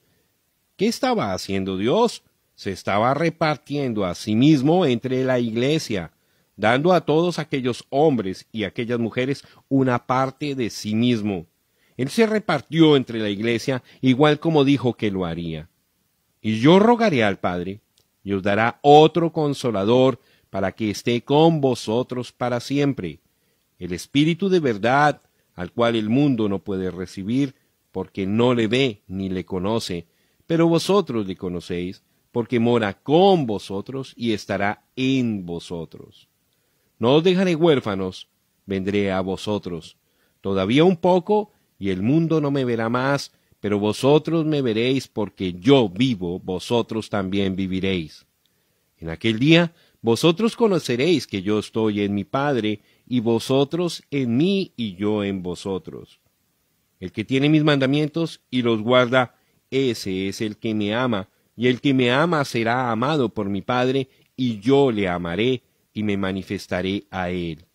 ¿Qué estaba haciendo Dios? Se estaba repartiendo a sí mismo entre la iglesia, dando a todos aquellos hombres y aquellas mujeres una parte de sí mismo. Él se repartió entre la iglesia igual como dijo que lo haría. Y yo rogaré al Padre, y os dará otro consolador para que esté con vosotros para siempre, el Espíritu de verdad, al cual el mundo no puede recibir, porque no le ve ni le conoce, pero vosotros le conocéis, porque mora con vosotros y estará en vosotros. No os dejaré huérfanos, vendré a vosotros. Todavía un poco, y el mundo no me verá más, pero vosotros me veréis, porque yo vivo, vosotros también viviréis. En aquel día, vosotros conoceréis que yo estoy en mi Padre, y vosotros en mí, y yo en vosotros. El que tiene mis mandamientos y los guarda, ese es el que me ama, y el que me ama será amado por mi Padre, y yo le amaré, y me manifestaré a él.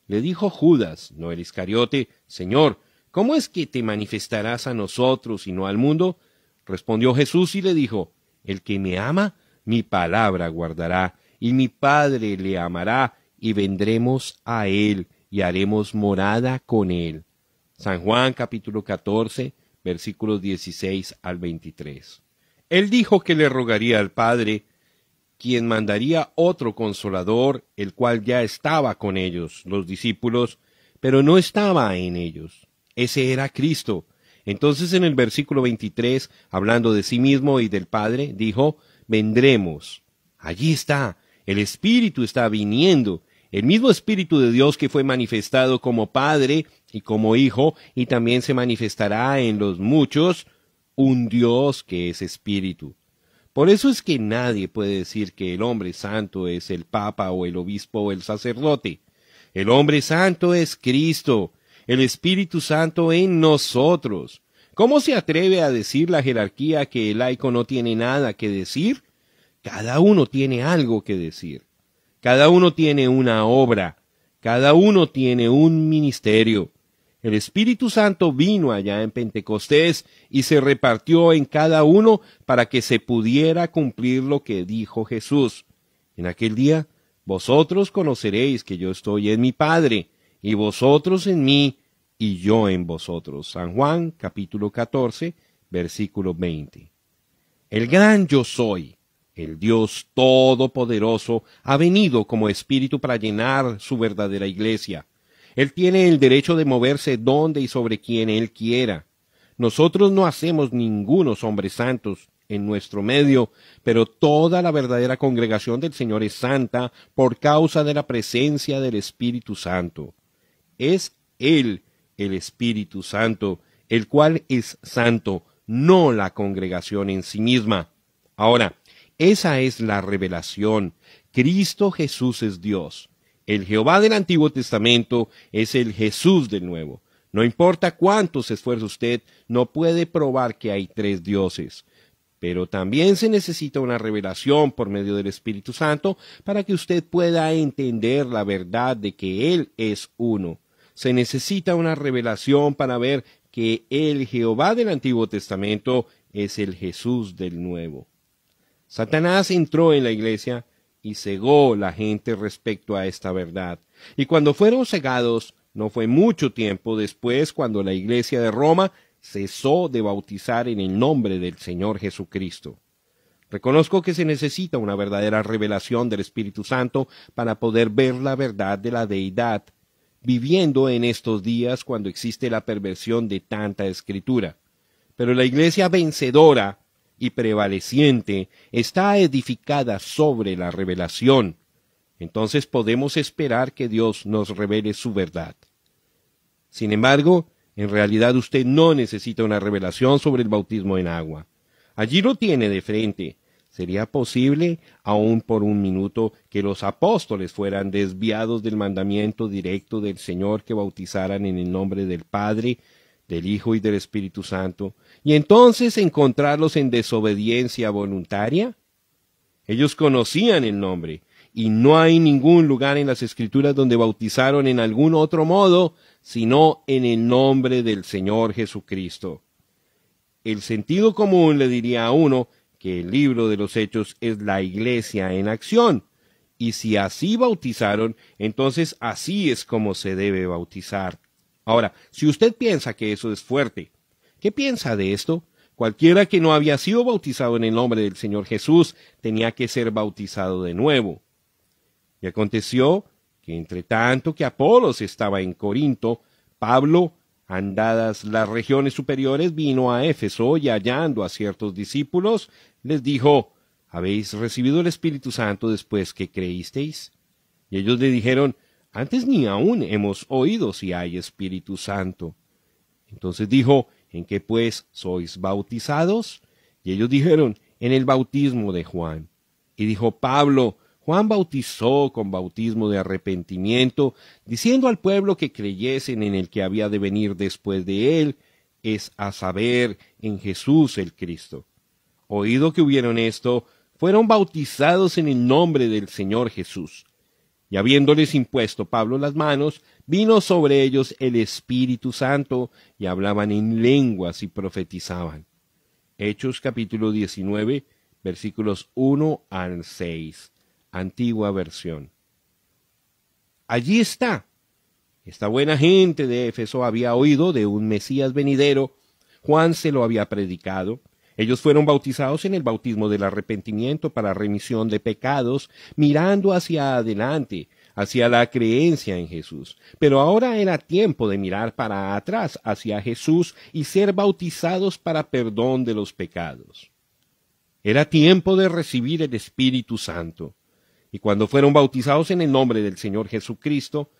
Le dijo Judas, no el Iscariote, Señor, ¿cómo es que te manifestarás a nosotros y no al mundo? Respondió Jesús y le dijo, el que me ama, mi palabra guardará, y mi Padre le amará, y vendremos a él, y haremos morada con él. San Juan capítulo 14, versículos 16 al 23. Él dijo que le rogaría al Padre, quien mandaría otro consolador, el cual ya estaba con ellos, los discípulos, pero no estaba en ellos. Ese era Cristo. Entonces en el versículo 23, hablando de sí mismo y del Padre, dijo, vendremos. Allí está, el Espíritu está viniendo, el mismo Espíritu de Dios que fue manifestado como Padre y como Hijo, y también se manifestará en los muchos, un Dios que es Espíritu. Por eso es que nadie puede decir que el hombre santo es el Papa o el Obispo o el sacerdote. El hombre santo es Cristo, el Espíritu Santo en nosotros. ¿Cómo se atreve a decir la jerarquía que el laico no tiene nada que decir? Cada uno tiene algo que decir. Cada uno tiene una obra. Cada uno tiene un ministerio. El Espíritu Santo vino allá en Pentecostés y se repartió en cada uno para que se pudiera cumplir lo que dijo Jesús. En aquel día, vosotros conoceréis que yo estoy en mi Padre, y vosotros en mí, y yo en vosotros. San Juan, capítulo 14, versículo 20. El gran yo soy, el Dios Todopoderoso, ha venido como Espíritu para llenar su verdadera iglesia. Él tiene el derecho de moverse donde y sobre quien Él quiera. Nosotros no hacemos ningunos hombres santos en nuestro medio, pero toda la verdadera congregación del Señor es santa por causa de la presencia del Espíritu Santo. Es Él, el Espíritu Santo, el cual es santo, no la congregación en sí misma. Ahora, esa es la revelación. Cristo Jesús es Dios. El Jehová del Antiguo Testamento es el Jesús del Nuevo. No importa cuánto se esfuerce usted, no puede probar que hay tres dioses. Pero también se necesita una revelación por medio del Espíritu Santo para que usted pueda entender la verdad de que Él es uno. Se necesita una revelación para ver que el Jehová del Antiguo Testamento es el Jesús del Nuevo. Satanás entró en la iglesia y cegó la gente respecto a esta verdad. Y cuando fueron cegados, no fue mucho tiempo después cuando la iglesia de Roma cesó de bautizar en el nombre del Señor Jesucristo. Reconozco que se necesita una verdadera revelación del Espíritu Santo para poder ver la verdad de la deidad, viviendo en estos días cuando existe la perversión de tanta escritura. Pero la iglesia vencedora y prevaleciente está edificada sobre la revelación. Entonces podemos esperar que Dios nos revele su verdad. Sin embargo, en realidad usted no necesita una revelación sobre el bautismo en agua. Allí lo tiene de frente. ¿Sería posible, aun por un minuto, que los apóstoles fueran desviados del mandamiento directo del Señor que bautizaran en el nombre del Padre, del Hijo y del Espíritu Santo, y entonces encontrarlos en desobediencia voluntaria? Ellos conocían el nombre, y no hay ningún lugar en las Escrituras donde bautizaron en algún otro modo, sino en el nombre del Señor Jesucristo. el sentido común le diría a uno que el libro de los Hechos es la iglesia en acción. Y si así bautizaron, entonces así es como se debe bautizar. Ahora, si usted piensa que eso es fuerte, ¿qué piensa de esto? Cualquiera que no había sido bautizado en el nombre del Señor Jesús tenía que ser bautizado de nuevo. Y aconteció que entre tanto que Apolos estaba en Corinto, Pablo, andadas las regiones superiores, vino a Éfeso y hallando a ciertos discípulos, les dijo: ¿Habéis recibido el Espíritu Santo después que creísteis? Y ellos le dijeron: Antes ni aún hemos oído si hay Espíritu Santo. Entonces dijo: ¿En qué pues sois bautizados? Y ellos dijeron: En el bautismo de Juan. Y dijo Pablo: Juan bautizó con bautismo de arrepentimiento, diciendo al pueblo que creyesen en el que había de venir después de él, es a saber, en Jesús el Cristo. Oído que hubieron esto, fueron bautizados en el nombre del Señor Jesús. Y habiéndoles impuesto Pablo las manos, vino sobre ellos el Espíritu Santo, y hablaban en lenguas y profetizaban. Hechos capítulo 19, versículos 1 al 6. Antigua versión. Allí está. Esta buena gente de Éfeso había oído de un Mesías venidero. Juan se lo había predicado. Ellos fueron bautizados en el bautismo del arrepentimiento para remisión de pecados, mirando hacia adelante, hacia la creencia en Jesús. Pero ahora era tiempo de mirar para atrás, hacia Jesús, y ser bautizados para perdón de los pecados. Era tiempo de recibir el Espíritu Santo. Y cuando fueron bautizados en el nombre del Señor Jesucristo,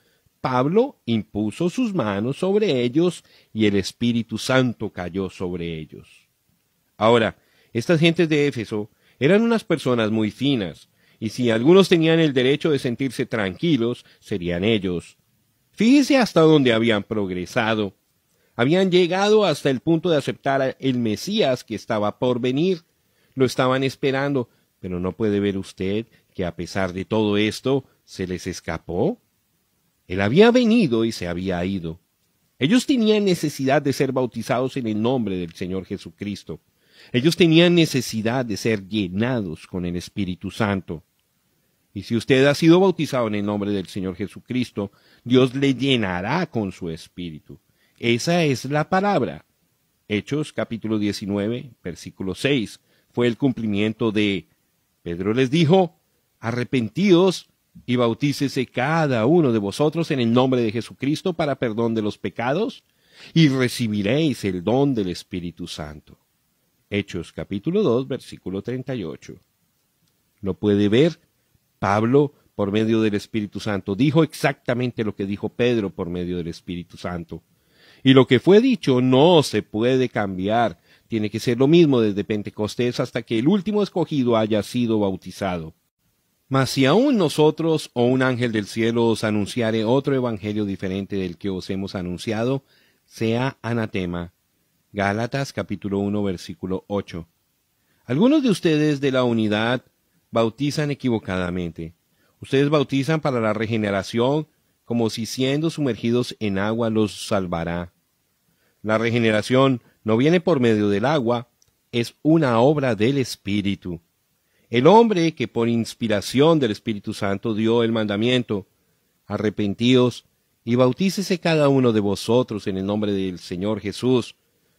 Pablo impuso sus manos sobre ellos y el Espíritu Santo cayó sobre ellos. Ahora, estas gentes de Éfeso eran unas personas muy finas, y si algunos tenían el derecho de sentirse tranquilos, serían ellos. Fíjese hasta dónde habían progresado. Habían llegado hasta el punto de aceptar el Mesías que estaba por venir. Lo estaban esperando, pero ¿no puede ver usted que a pesar de todo esto, se les escapó? Él había venido y se había ido. Ellos tenían necesidad de ser bautizados en el nombre del Señor Jesucristo. Ellos tenían necesidad de ser llenados con el Espíritu Santo. Y si usted ha sido bautizado en el nombre del Señor Jesucristo, Dios le llenará con su Espíritu. Esa es la palabra. Hechos capítulo 19, versículo 6, fue el cumplimiento de: Pedro les dijo: Arrepentíos y bautícese cada uno de vosotros en el nombre de Jesucristo para perdón de los pecados, y recibiréis el don del Espíritu Santo. Hechos capítulo 2, versículo 38. ¿Lo puede ver? Pablo, por medio del Espíritu Santo, dijo exactamente lo que dijo Pedro por medio del Espíritu Santo. Y lo que fue dicho no se puede cambiar. Tiene que ser lo mismo desde Pentecostés hasta que el último escogido haya sido bautizado. Mas si aún nosotros o un ángel del cielo os anunciare otro evangelio diferente del que os hemos anunciado, sea anatema. Gálatas capítulo 1 versículo 8. Algunos de ustedes de la unidad bautizan equivocadamente. Ustedes bautizan para la regeneración, como si siendo sumergidos en agua los salvará. La regeneración no viene por medio del agua, es una obra del Espíritu. El hombre que por inspiración del Espíritu Santo dio el mandamiento: arrepentíos y bautícese cada uno de vosotros en el nombre del Señor Jesús,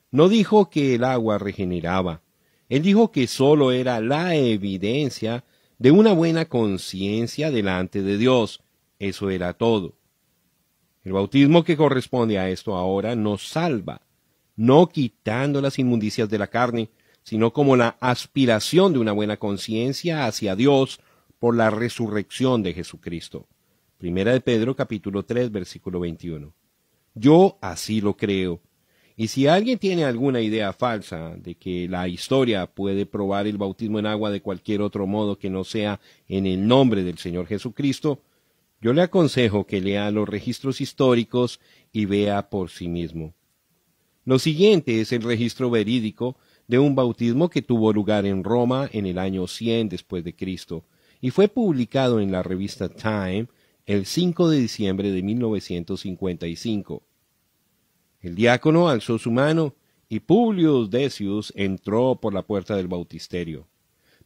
no dijo que el agua regeneraba. Él dijo que sólo era la evidencia de una buena conciencia delante de Dios. Eso era todo. El bautismo que corresponde a esto ahora nos salva, no quitando las inmundicias de la carne, sino como la aspiración de una buena conciencia hacia Dios por la resurrección de Jesucristo. Primera de Pedro capítulo 3 versículo 21. Yo así lo creo. Y si alguien tiene alguna idea falsa de que la historia puede probar el bautismo en agua de cualquier otro modo que no sea en el nombre del Señor Jesucristo, yo le aconsejo que lea los registros históricos y vea por sí mismo. Lo siguiente es el registro verídico de un bautismo que tuvo lugar en Roma en el año 100 después de Cristo y fue publicado en la revista Time el 5 de diciembre de 1955. El diácono alzó su mano y Publio Decius entró por la puerta del bautisterio.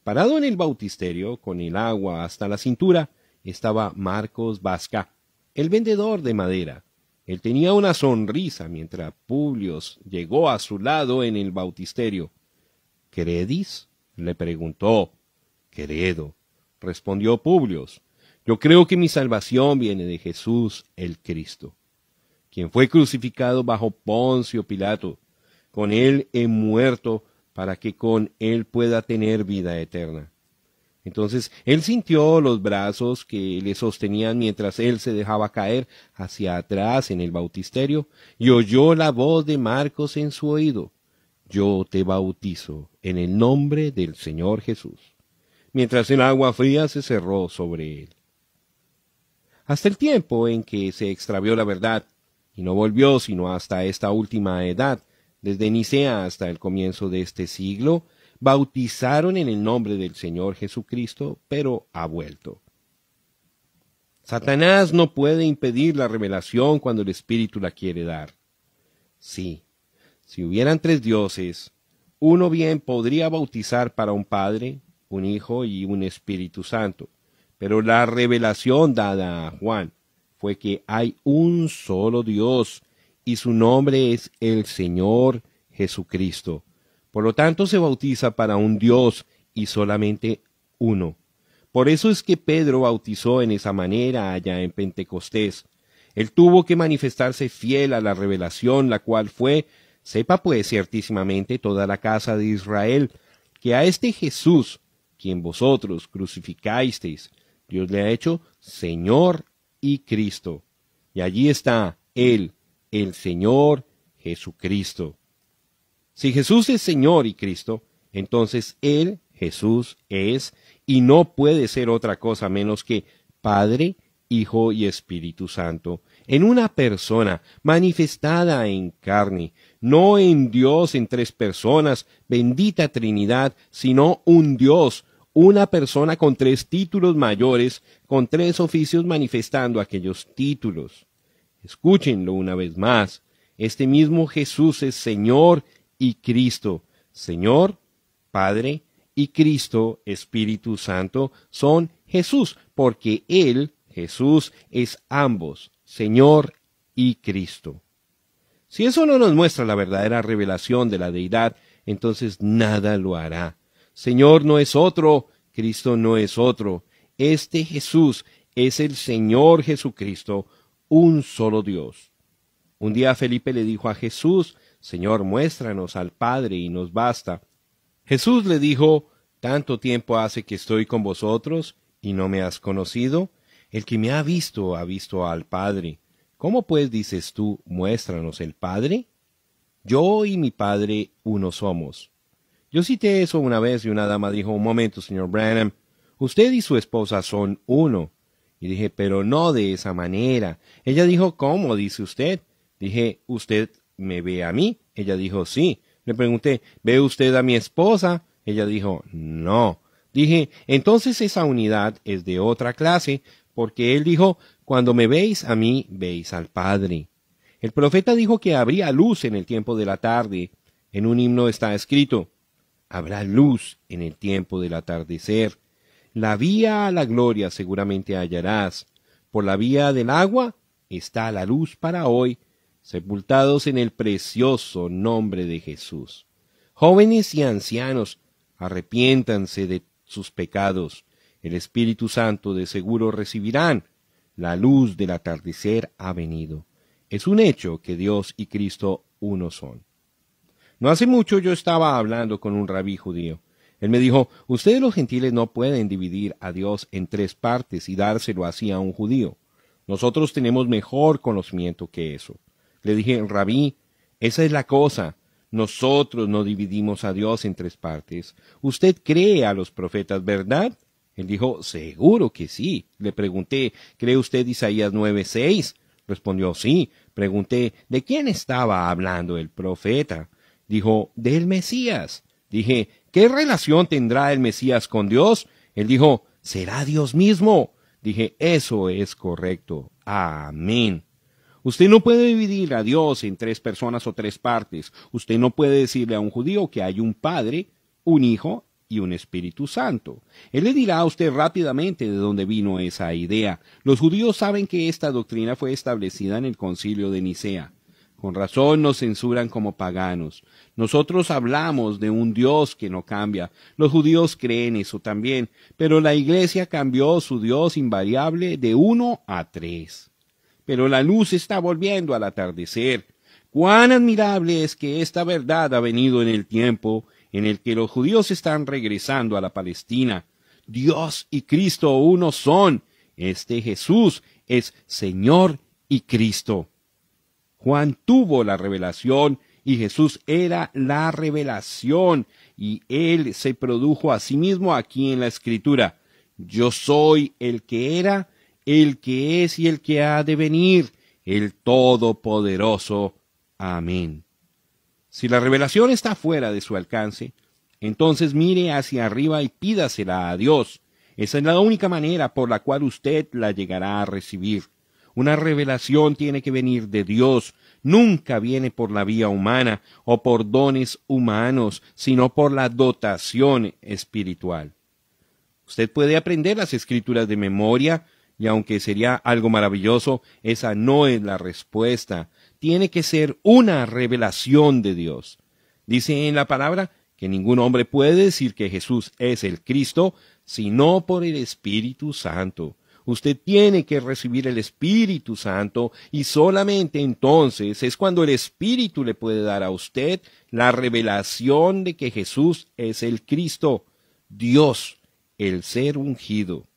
Parado en el bautisterio, con el agua hasta la cintura, estaba Marcos Vasca, el vendedor de madera. Él tenía una sonrisa mientras Publio llegó a su lado en el bautisterio. —¿Credis? —le preguntó. —Credo —respondió Publio—. Yo creo que mi salvación viene de Jesús el Cristo, quien fue crucificado bajo Poncio Pilato. Con él he muerto para que con él pueda tener vida eterna. Entonces él sintió los brazos que le sostenían mientras él se dejaba caer hacia atrás en el bautisterio y oyó la voz de Marcos en su oído. Yo te bautizo en el nombre del Señor Jesús. Mientras el agua fría se cerró sobre él. Hasta el tiempo en que se extravió la verdad, y no volvió sino hasta esta última edad, desde Nicea hasta el comienzo de este siglo, bautizaron en el nombre del Señor Jesucristo, pero ha vuelto. Satanás no puede impedir la revelación cuando el Espíritu la quiere dar. Sí, si hubieran 3 dioses, uno bien podría bautizar para un Padre, un Hijo y un Espíritu Santo, pero la revelación dada a Juan fue que hay un solo Dios, y su nombre es el Señor Jesucristo. Por lo tanto, se bautiza para un Dios y solamente uno. Por eso es que Pedro bautizó en esa manera allá en Pentecostés. Él tuvo que manifestarse fiel a la revelación, la cual fue, sepa pues ciertísimamente toda la casa de Israel, que a este Jesús, quien vosotros crucificasteis, Dios le ha hecho Señor y Cristo. Y allí está Él, el Señor Jesucristo. Si Jesús es Señor y Cristo, entonces Él, Jesús, es y no puede ser otra cosa menos que Padre, Hijo y Espíritu Santo, en una persona manifestada en carne, no en Dios en 3 personas, bendita Trinidad, sino un Dios, una persona con 3 títulos mayores, con 3 oficios manifestando aquellos títulos. Escúchenlo una vez más. Este mismo Jesús es Señor y Cristo. Señor, Padre, y Cristo, Espíritu Santo, son Jesús, porque Él, Jesús, es ambos, Señor y Cristo. Si eso no nos muestra la verdadera revelación de la deidad, entonces nada lo hará. Señor no es otro, Cristo no es otro. Este Jesús es el Señor Jesucristo, un solo Dios. Un día Felipe le dijo a Jesús, Señor, muéstranos al Padre y nos basta. Jesús le dijo, ¿tanto tiempo hace que estoy con vosotros y no me has conocido? El que me ha visto al Padre. ¿Cómo pues dices tú, muéstranos el Padre? Yo y mi Padre uno somos. Yo cité eso una vez y una dama dijo, un momento, señor Branham, usted y su esposa son uno. Y dije, pero no de esa manera. Ella dijo, ¿cómo dice usted? Dije, ¿usted me ve a mí? Ella dijo, sí. Le pregunté, ¿ve usted a mi esposa? Ella dijo, no. Dije, entonces esa unidad es de otra clase, porque él dijo, cuando me veis a mí, veis al Padre. El profeta dijo que habría luz en el tiempo de la tarde. En un himno está escrito, habrá luz en el tiempo del atardecer. La vía a la gloria seguramente hallarás. Por la vía del agua está la luz para hoy, sepultados en el precioso nombre de Jesús. Jóvenes y ancianos, arrepiéntanse de sus pecados. El Espíritu Santo de seguro recibirán. La luz del atardecer ha venido. Es un hecho que Dios y Cristo uno son. No hace mucho yo estaba hablando con un rabí judío. Él me dijo, ustedes los gentiles no pueden dividir a Dios en 3 partes y dárselo así a un judío. Nosotros tenemos mejor conocimiento que eso. Le dije, rabí, esa es la cosa. Nosotros no dividimos a Dios en 3 partes. Usted cree a los profetas, ¿verdad? Él dijo, seguro que sí. Le pregunté, ¿cree usted Isaías 9:6? Respondió, sí. Pregunté, ¿de quién estaba hablando el profeta? Dijo, del Mesías. Dije, ¿qué relación tendrá el Mesías con Dios? Él dijo, será Dios mismo. Dije, eso es correcto. Amén. Usted no puede dividir a Dios en tres personas o tres partes. Usted no puede decirle a un judío que hay un Padre, un Hijo y un Espíritu Santo. Él le dirá a usted rápidamente de dónde vino esa idea. Los judíos saben que esta doctrina fue establecida en el Concilio de Nicea. Con razón nos censuran como paganos. Nosotros hablamos de un Dios que no cambia. Los judíos creen eso también, pero la Iglesia cambió su Dios invariable de 1 a 3. Pero la luz está volviendo al atardecer. Cuán admirable es que esta verdad ha venido en el tiempo en el que los judíos están regresando a la Palestina. Dios y Cristo uno son. Este Jesús es Señor y Cristo. Juan tuvo la revelación y Jesús era la revelación, y él se produjo a sí mismo aquí en la Escritura. Yo soy el que era, el que es y el que ha de venir, el Todopoderoso. Amén. Si la revelación está fuera de su alcance, entonces mire hacia arriba y pídasela a Dios. Esa es la única manera por la cual usted la llegará a recibir. Una revelación tiene que venir de Dios. Nunca viene por la vía humana o por dones humanos, sino por la dotación espiritual. Usted puede aprender las Escrituras de memoria, y aunque sería algo maravilloso, esa no es la respuesta. Tiene que ser una revelación de Dios. Dice en la palabra que ningún hombre puede decir que Jesús es el Cristo, sino por el Espíritu Santo. Usted tiene que recibir el Espíritu Santo, y solamente entonces es cuando el Espíritu le puede dar a usted la revelación de que Jesús es el Cristo, Dios, el ser ungido.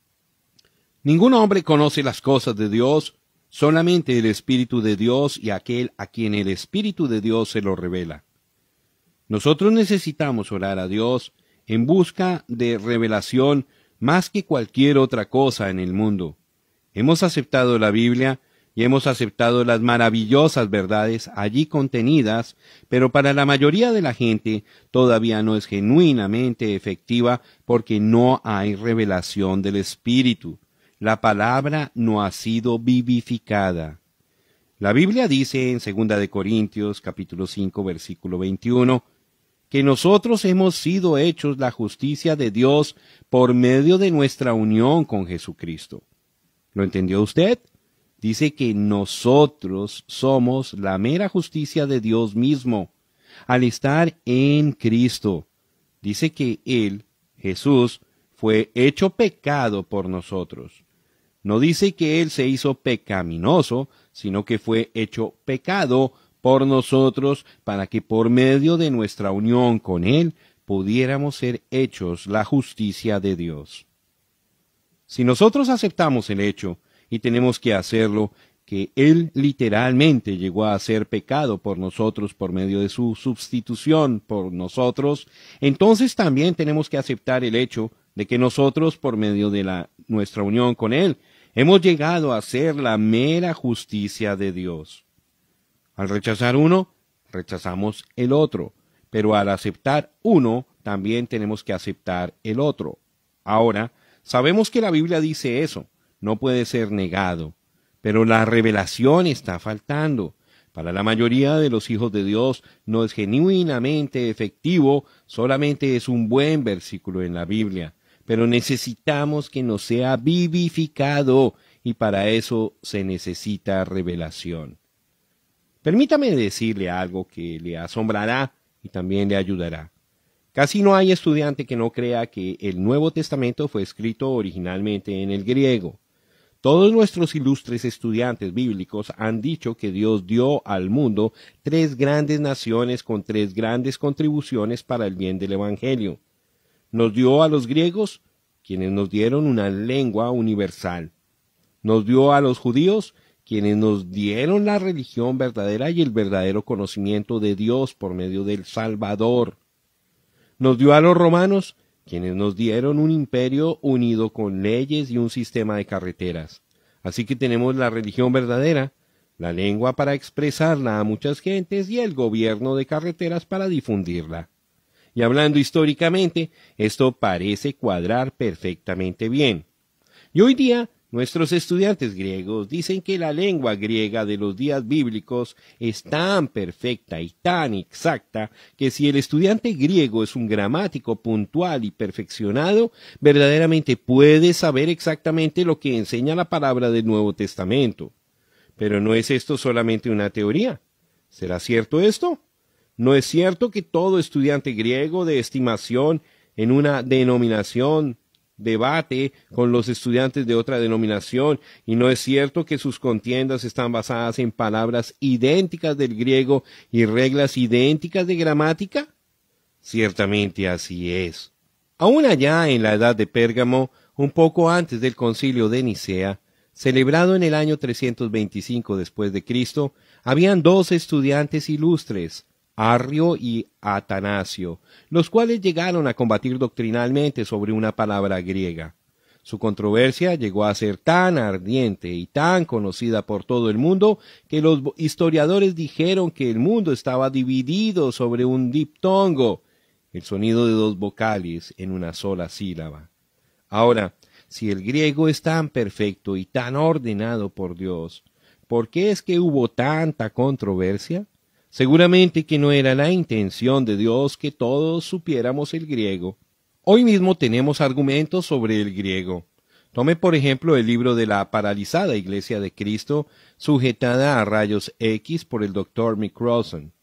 Ningún hombre conoce las cosas de Dios, solamente el Espíritu de Dios y aquel a quien el Espíritu de Dios se lo revela. Nosotros necesitamos orar a Dios en busca de revelación más que cualquier otra cosa en el mundo. Hemos aceptado la Biblia y hemos aceptado las maravillosas verdades allí contenidas, pero para la mayoría de la gente todavía no es genuinamente efectiva porque no hay revelación del Espíritu. La palabra no ha sido vivificada. La Biblia dice en 2 de Corintios, capítulo 5, versículo 21, que nosotros hemos sido hechos la justicia de Dios por medio de nuestra unión con Jesucristo. ¿Lo entendió usted? Dice que nosotros somos la mera justicia de Dios mismo, al estar en Cristo. Dice que Él, Jesús, fue hecho pecado por nosotros. No dice que Él se hizo pecaminoso, sino que fue hecho pecado por nosotros para que por medio de nuestra unión con Él pudiéramos ser hechos la justicia de Dios. Si nosotros aceptamos el hecho, y tenemos que hacerlo, que Él literalmente llegó a ser pecado por nosotros por medio de su sustitución por nosotros, entonces también tenemos que aceptar el hecho de que nosotros, por medio de nuestra unión con Él, hemos llegado a ser la mera justicia de Dios. Al rechazar uno, rechazamos el otro, pero al aceptar uno, también tenemos que aceptar el otro. Ahora, sabemos que la Biblia dice eso, no puede ser negado, pero la revelación está faltando. Para la mayoría de los hijos de Dios no es genuinamente efectivo, solamente es un buen versículo en la Biblia, pero necesitamos que nos sea vivificado, y para eso se necesita revelación. Permítame decirle algo que le asombrará y también le ayudará. Casi no hay estudiante que no crea que el Nuevo Testamento fue escrito originalmente en el griego. Todos nuestros ilustres estudiantes bíblicos han dicho que Dios dio al mundo 3 grandes naciones con 3 grandes contribuciones para el bien del Evangelio. Nos dio a los griegos, quienes nos dieron una lengua universal. Nos dio a los judíos, quienes nos dieron la religión verdadera y el verdadero conocimiento de Dios por medio del Salvador. Nos dio a los romanos, quienes nos dieron un imperio unido con leyes y un sistema de carreteras. Así que tenemos la religión verdadera, la lengua para expresarla a muchas gentes y el gobierno de carreteras para difundirla. Y hablando históricamente, esto parece cuadrar perfectamente bien. Y hoy día Nuestros estudiantes griegos dicen que la lengua griega de los días bíblicos es tan perfecta y tan exacta que si el estudiante griego es un gramático puntual y perfeccionado, verdaderamente puede saber exactamente lo que enseña la palabra del Nuevo Testamento. Pero ¿no es esto solamente una teoría? ¿Será cierto esto? ¿No es cierto que todo estudiante griego de estimación en una denominación debate con los estudiantes de otra denominación, y no es cierto que sus contiendas están basadas en palabras idénticas del griego y reglas idénticas de gramática? Ciertamente así es. Aún allá en la edad de Pérgamo, un poco antes del concilio de Nicea, celebrado en el año 325 después de Cristo, habían dos estudiantes ilustres, Arrio y Atanasio, los cuales llegaron a combatir doctrinalmente sobre una palabra griega. Su controversia llegó a ser tan ardiente y tan conocida por todo el mundo que los historiadores dijeron que el mundo estaba dividido sobre un diptongo, el sonido de dos vocales en una sola sílaba. Ahora, si el griego es tan perfecto y tan ordenado por Dios, ¿por qué es que hubo tanta controversia? Seguramente que no era la intención de Dios que todos supiéramos el griego. Hoy mismo tenemos argumentos sobre el griego. Tome por ejemplo el libro de la paralizada Iglesia de Cristo, sujetada a rayos X por el Dr. Mick Rawson.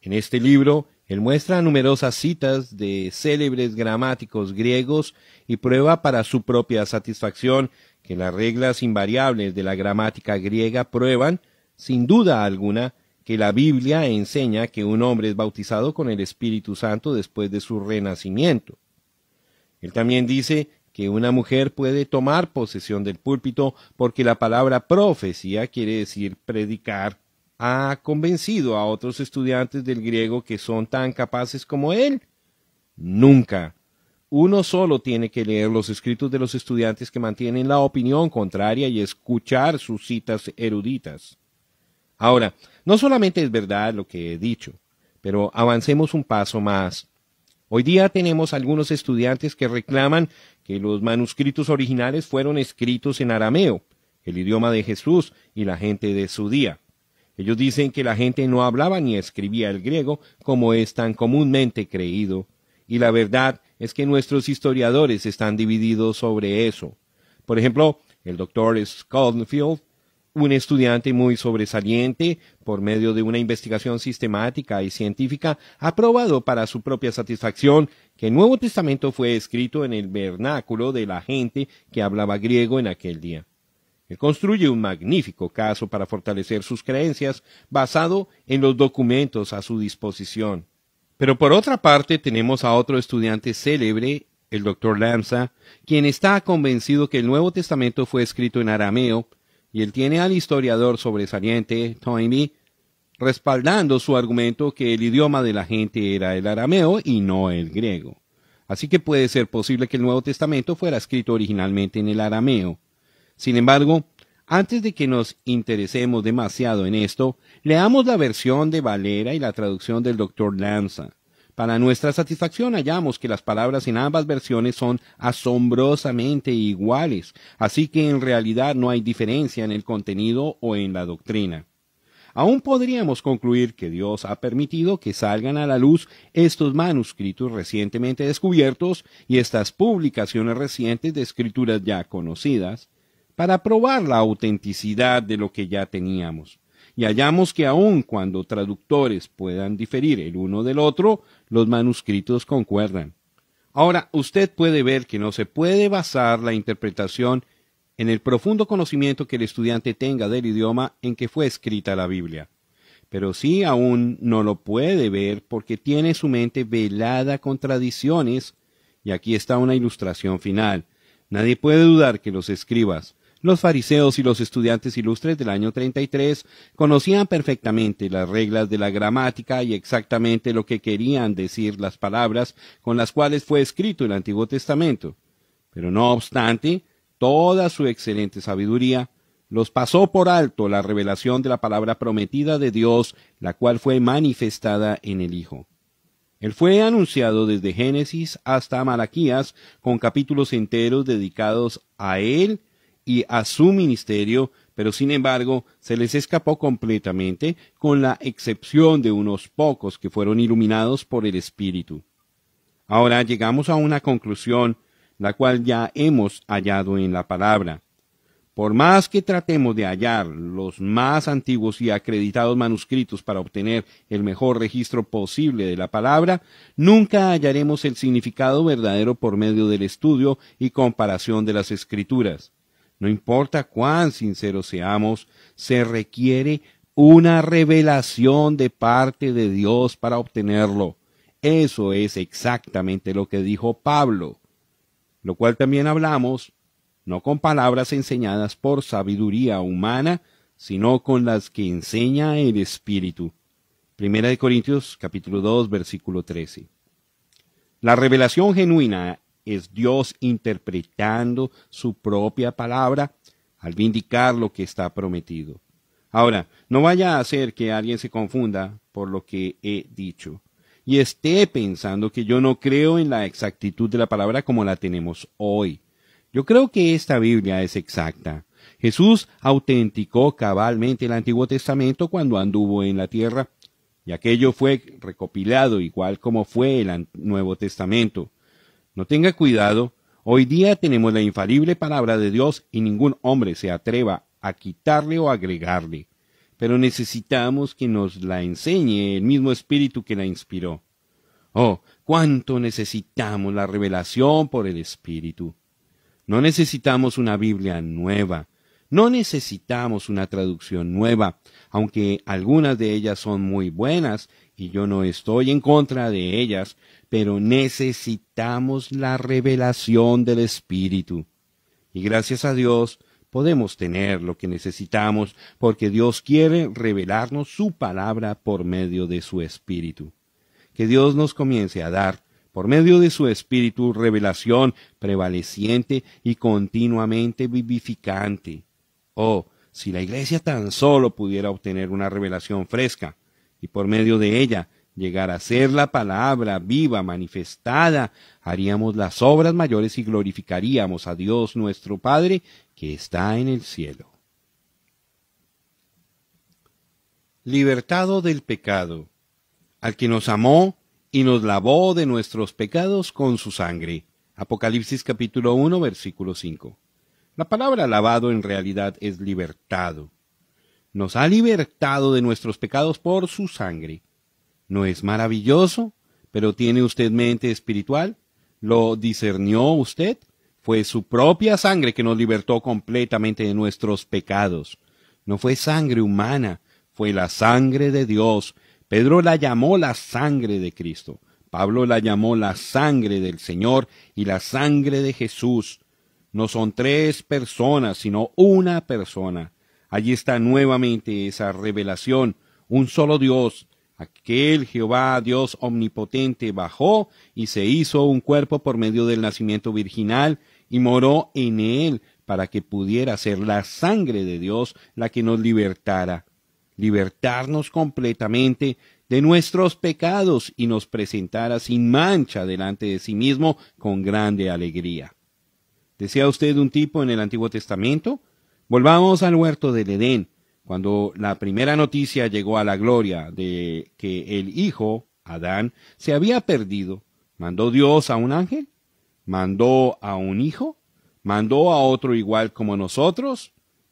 En este libro, él muestra numerosas citas de célebres gramáticos griegos y prueba para su propia satisfacción que las reglas invariables de la gramática griega prueban, sin duda alguna, que la Biblia enseña que un hombre es bautizado con el Espíritu Santo después de su renacimiento. Él también dice que una mujer puede tomar posesión del púlpito porque la palabra profecía quiere decir predicar. ¿Ha convencido a otros estudiantes del griego que son tan capaces como él? Nunca. Uno solo tiene que leer los escritos de los estudiantes que mantienen la opinión contraria y escuchar sus citas eruditas. Ahora, no solamente es verdad lo que he dicho, pero avancemos un paso más. Hoy día tenemos algunos estudiantes que reclaman que los manuscritos originales fueron escritos en arameo, el idioma de Jesús y la gente de su día. Ellos dicen que la gente no hablaba ni escribía el griego como es tan comúnmente creído, y la verdad es que nuestros historiadores están divididos sobre eso. Por ejemplo, el Dr. Schoenfield, un estudiante muy sobresaliente, por medio de una investigación sistemática y científica, ha probado para su propia satisfacción que el Nuevo Testamento fue escrito en el vernáculo de la gente que hablaba griego en aquel día. Él construye un magnífico caso para fortalecer sus creencias basado en los documentos a su disposición. Pero por otra parte tenemos a otro estudiante célebre, el Dr. Lamsa, quien está convencido que el Nuevo Testamento fue escrito en arameo, y él tiene al historiador sobresaliente, Toynbee, respaldando su argumento que el idioma de la gente era el arameo y no el griego. Así que puede ser posible que el Nuevo Testamento fuera escrito originalmente en el arameo. Sin embargo, antes de que nos interesemos demasiado en esto, leamos la versión de Valera y la traducción del Dr. Lamsa. Para nuestra satisfacción hallamos que las palabras en ambas versiones son asombrosamente iguales, así que en realidad no hay diferencia en el contenido o en la doctrina. Aún podríamos concluir que Dios ha permitido que salgan a la luz estos manuscritos recientemente descubiertos y estas publicaciones recientes de escrituras ya conocidas, para probar la autenticidad de lo que ya teníamos. Y hallamos que aun cuando traductores puedan diferir el uno del otro, los manuscritos concuerdan. Ahora, usted puede ver que no se puede basar la interpretación en el profundo conocimiento que el estudiante tenga del idioma en que fue escrita la Biblia. Pero sí aún no lo puede ver porque tiene su mente velada con tradiciones, y aquí está una ilustración final. Nadie puede dudar que los escribas, los fariseos y los estudiantes ilustres del año 33 conocían perfectamente las reglas de la gramática y exactamente lo que querían decir las palabras con las cuales fue escrito el Antiguo Testamento. Pero no obstante, toda su excelente sabiduría los pasó por alto la revelación de la palabra prometida de Dios, la cual fue manifestada en el Hijo. Él fue anunciado desde Génesis hasta Malaquías, con capítulos enteros dedicados a él y a su ministerio, pero sin embargo se les escapó completamente, con la excepción de unos pocos que fueron iluminados por el Espíritu. Ahora llegamos a una conclusión, la cual ya hemos hallado en la palabra. Por más que tratemos de hallar los más antiguos y acreditados manuscritos para obtener el mejor registro posible de la palabra, nunca hallaremos el significado verdadero por medio del estudio y comparación de las Escrituras. No importa cuán sinceros seamos, se requiere una revelación de parte de Dios para obtenerlo. Eso es exactamente lo que dijo Pablo, lo cual también hablamos, no con palabras enseñadas por sabiduría humana, sino con las que enseña el Espíritu. Primera de Corintios capítulo 2, versículo 13. La revelación genuina es Dios interpretando su propia palabra al vindicar lo que está prometido. Ahora, no vaya a hacer que alguien se confunda por lo que he dicho y esté pensando que yo no creo en la exactitud de la palabra como la tenemos hoy. Yo creo que esta Biblia es exacta. Jesús autenticó cabalmente el Antiguo Testamento cuando anduvo en la tierra, y aquello fue recopilado igual como fue el Nuevo Testamento. No tenga cuidado, hoy día tenemos la infalible palabra de Dios y ningún hombre se atreva a quitarle o agregarle, pero necesitamos que nos la enseñe el mismo Espíritu que la inspiró. Oh, cuánto necesitamos la revelación por el Espíritu. No necesitamos una Biblia nueva, no necesitamos una traducción nueva, aunque algunas de ellas son muy buenas y yo no estoy en contra de ellas, pero necesitamos la revelación del Espíritu. Y gracias a Dios podemos tener lo que necesitamos porque Dios quiere revelarnos su palabra por medio de su Espíritu. Que Dios nos comience a dar por medio de su Espíritu, revelación prevaleciente y continuamente vivificante. Oh, si la Iglesia tan solo pudiera obtener una revelación fresca, y por medio de ella llegar a ser la palabra viva, manifestada, haríamos las obras mayores y glorificaríamos a Dios nuestro Padre, que está en el cielo. Libertado del pecado, al que nos amó y nos lavó de nuestros pecados con su sangre. Apocalipsis capítulo 1, versículo 5. La palabra lavado en realidad es libertado. Nos ha libertado de nuestros pecados por su sangre. ¿No es maravilloso? ¿Pero tiene usted mente espiritual? ¿Lo discernió usted? Fue su propia sangre que nos libertó completamente de nuestros pecados. No fue sangre humana, fue la sangre de Dios. Pedro la llamó la sangre de Cristo. Pablo la llamó la sangre del Señor y la sangre de Jesús. No son tres personas, sino una persona. Allí está nuevamente esa revelación. Un solo Dios, aquel Jehová, Dios omnipotente, bajó y se hizo un cuerpo por medio del nacimiento virginal y moró en él para que pudiera ser la sangre de Dios la que nos libertara. Libertarnos completamente de nuestros pecados y nos presentara sin mancha delante de sí mismo con grande alegría. ¿Desea usted un tipo en el Antiguo Testamento? Volvamos al huerto del Edén, cuando la primera noticia llegó a la gloria de que el hijo, Adán, se había perdido. ¿Mandó Dios a un ángel? ¿Mandó a un hijo? ¿Mandó a otro igual como nosotros?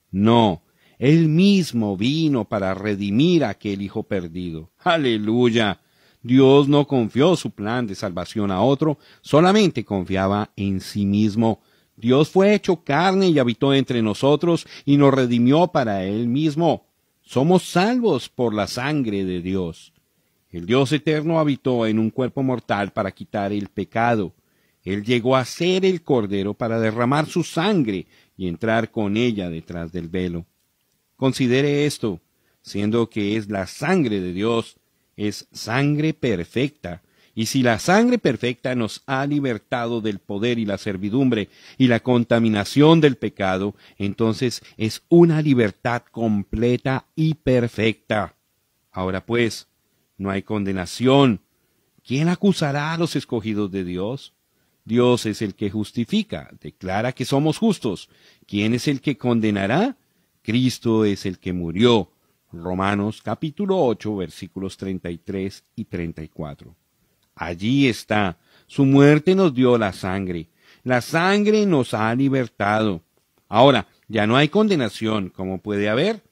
No. Él mismo vino para redimir a aquel hijo perdido. ¡Aleluya! Dios no confió su plan de salvación a otro, solamente confiaba en sí mismo. Dios fue hecho carne y habitó entre nosotros y nos redimió para Él mismo. Somos salvos por la sangre de Dios. El Dios eterno habitó en un cuerpo mortal para quitar el pecado. Él llegó a ser el Cordero para derramar su sangre y entrar con ella detrás del velo. Considere esto, siendo que es la sangre de Dios, es sangre perfecta, y si la sangre perfecta nos ha libertado del poder y la servidumbre y la contaminación del pecado, entonces es una libertad completa y perfecta. Ahora pues, no hay condenación. ¿Quién acusará a los escogidos de Dios? Dios es el que justifica, declara que somos justos. ¿Quién es el que condenará? Cristo es el que murió. Romanos capítulo 8, versículos 33 y 34. Allí está. Su muerte nos dio la sangre. La sangre nos ha libertado. Ahora, ya no hay condenación, como puede haber.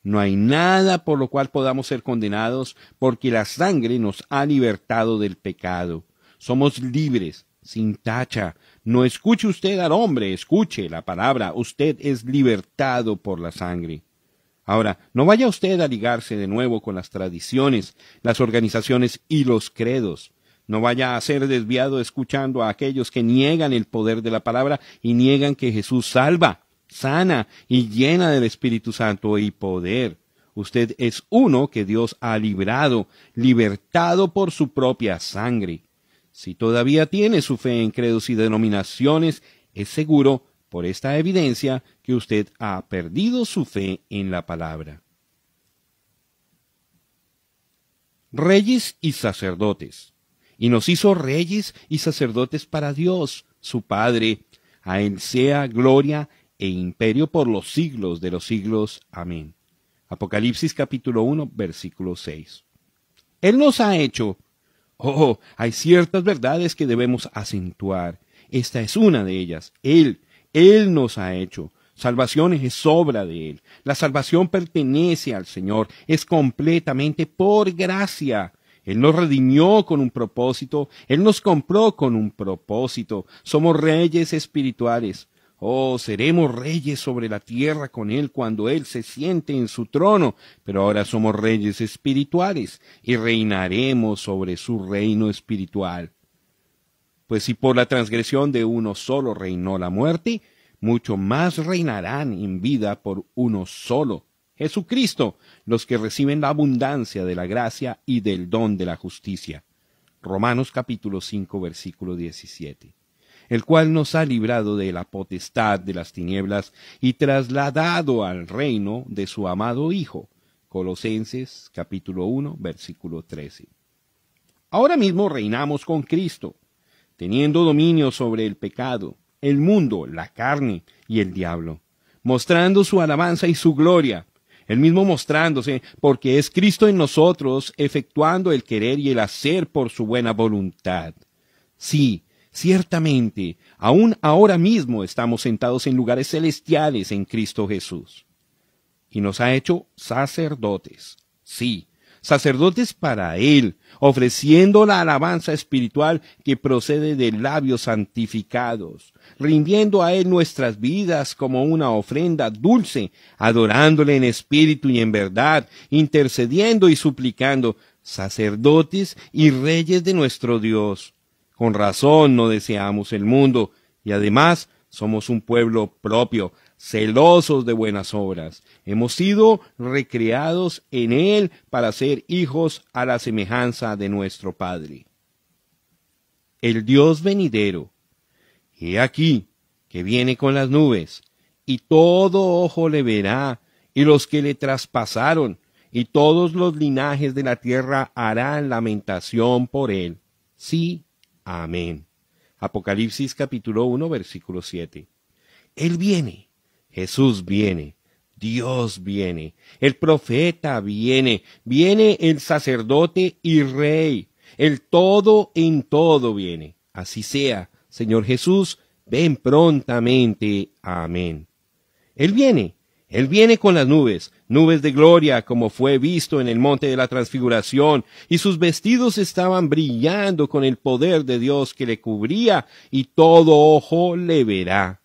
No hay nada por lo cual podamos ser condenados, porque la sangre nos ha libertado del pecado. Somos libres, sin tacha. No escuche usted al hombre, escuche la palabra. Usted es libertado por la sangre. Ahora, no vaya usted a ligarse de nuevo con las tradiciones, las organizaciones y los credos. No vaya a ser desviado escuchando a aquellos que niegan el poder de la palabra y niegan que Jesús salva, sana y llena del Espíritu Santo y poder. Usted es uno que Dios ha librado, libertado por su propia sangre. Si todavía tiene su fe en credos y denominaciones, es seguro, por esta evidencia, que usted ha perdido su fe en la palabra. Reyes y sacerdotes. Y nos hizo reyes y sacerdotes para Dios, su Padre. A Él sea gloria e imperio por los siglos de los siglos. Amén. Apocalipsis capítulo 1, versículo 6. Él nos ha hecho. Hay ciertas verdades que debemos acentuar. Esta es una de ellas. Él nos ha hecho. Salvación es obra de Él. La salvación pertenece al Señor. Es completamente por gracia. Él nos redimió con un propósito. Él nos compró con un propósito. Somos reyes espirituales. Seremos reyes sobre la tierra con Él cuando Él se siente en su trono. Pero ahora somos reyes espirituales y reinaremos sobre su reino espiritual. Pues si por la transgresión de uno solo reinó la muerte, mucho más reinarán en vida por uno solo, Jesucristo, los que reciben la abundancia de la gracia y del don de la justicia. Romanos capítulo 5, versículo 17. El cual nos ha librado de la potestad de las tinieblas y trasladado al reino de su amado Hijo. Colosenses capítulo 1, versículo 13. Ahora mismo reinamos con Cristo, teniendo dominio sobre el pecado, el mundo, la carne y el diablo, mostrando su alabanza y su gloria, el mismo mostrándose porque es Cristo en nosotros, efectuando el querer y el hacer por su buena voluntad. Sí, ciertamente, aún ahora mismo estamos sentados en lugares celestiales en Cristo Jesús. Y nos ha hecho sacerdotes, sí, sacerdotes para Él, ofreciendo la alabanza espiritual que procede de labios santificados, rindiendo a Él nuestras vidas como una ofrenda dulce, adorándole en espíritu y en verdad, intercediendo y suplicando, sacerdotes y reyes de nuestro Dios. Con razón no deseamos el mundo, y además somos un pueblo propio, celosos de buenas obras. Hemos sido recreados en Él para ser hijos a la semejanza de nuestro Padre. El Dios venidero. He aquí que viene con las nubes, y todo ojo le verá, y los que le traspasaron, y todos los linajes de la tierra harán lamentación por Él. Sí, amén. Apocalipsis capítulo 1, versículo 7. Él viene. Jesús viene, Dios viene, el profeta viene, viene el sacerdote y rey, el todo en todo viene. Así sea, Señor Jesús, ven prontamente. Amén. Él viene con las nubes, nubes de gloria, como fue visto en el monte de la transfiguración, y sus vestidos estaban brillando con el poder de Dios que le cubría, y todo ojo le verá.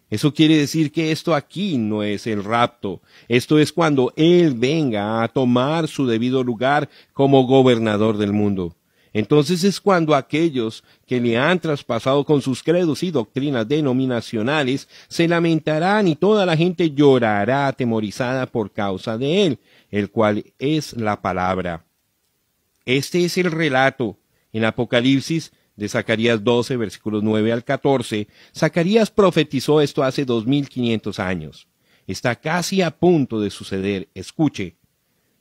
Eso quiere decir que esto aquí no es el rapto. Esto es cuando Él venga a tomar su debido lugar como gobernador del mundo. Entonces es cuando aquellos que le han traspasado con sus credos y doctrinas denominacionales se lamentarán y toda la gente llorará atemorizada por causa de Él, el cual es la palabra. Este es el relato en Apocalipsis de Zacarías 12, versículos 9 al 14, Zacarías profetizó esto hace 2500 años. Está casi a punto de suceder. Escuche.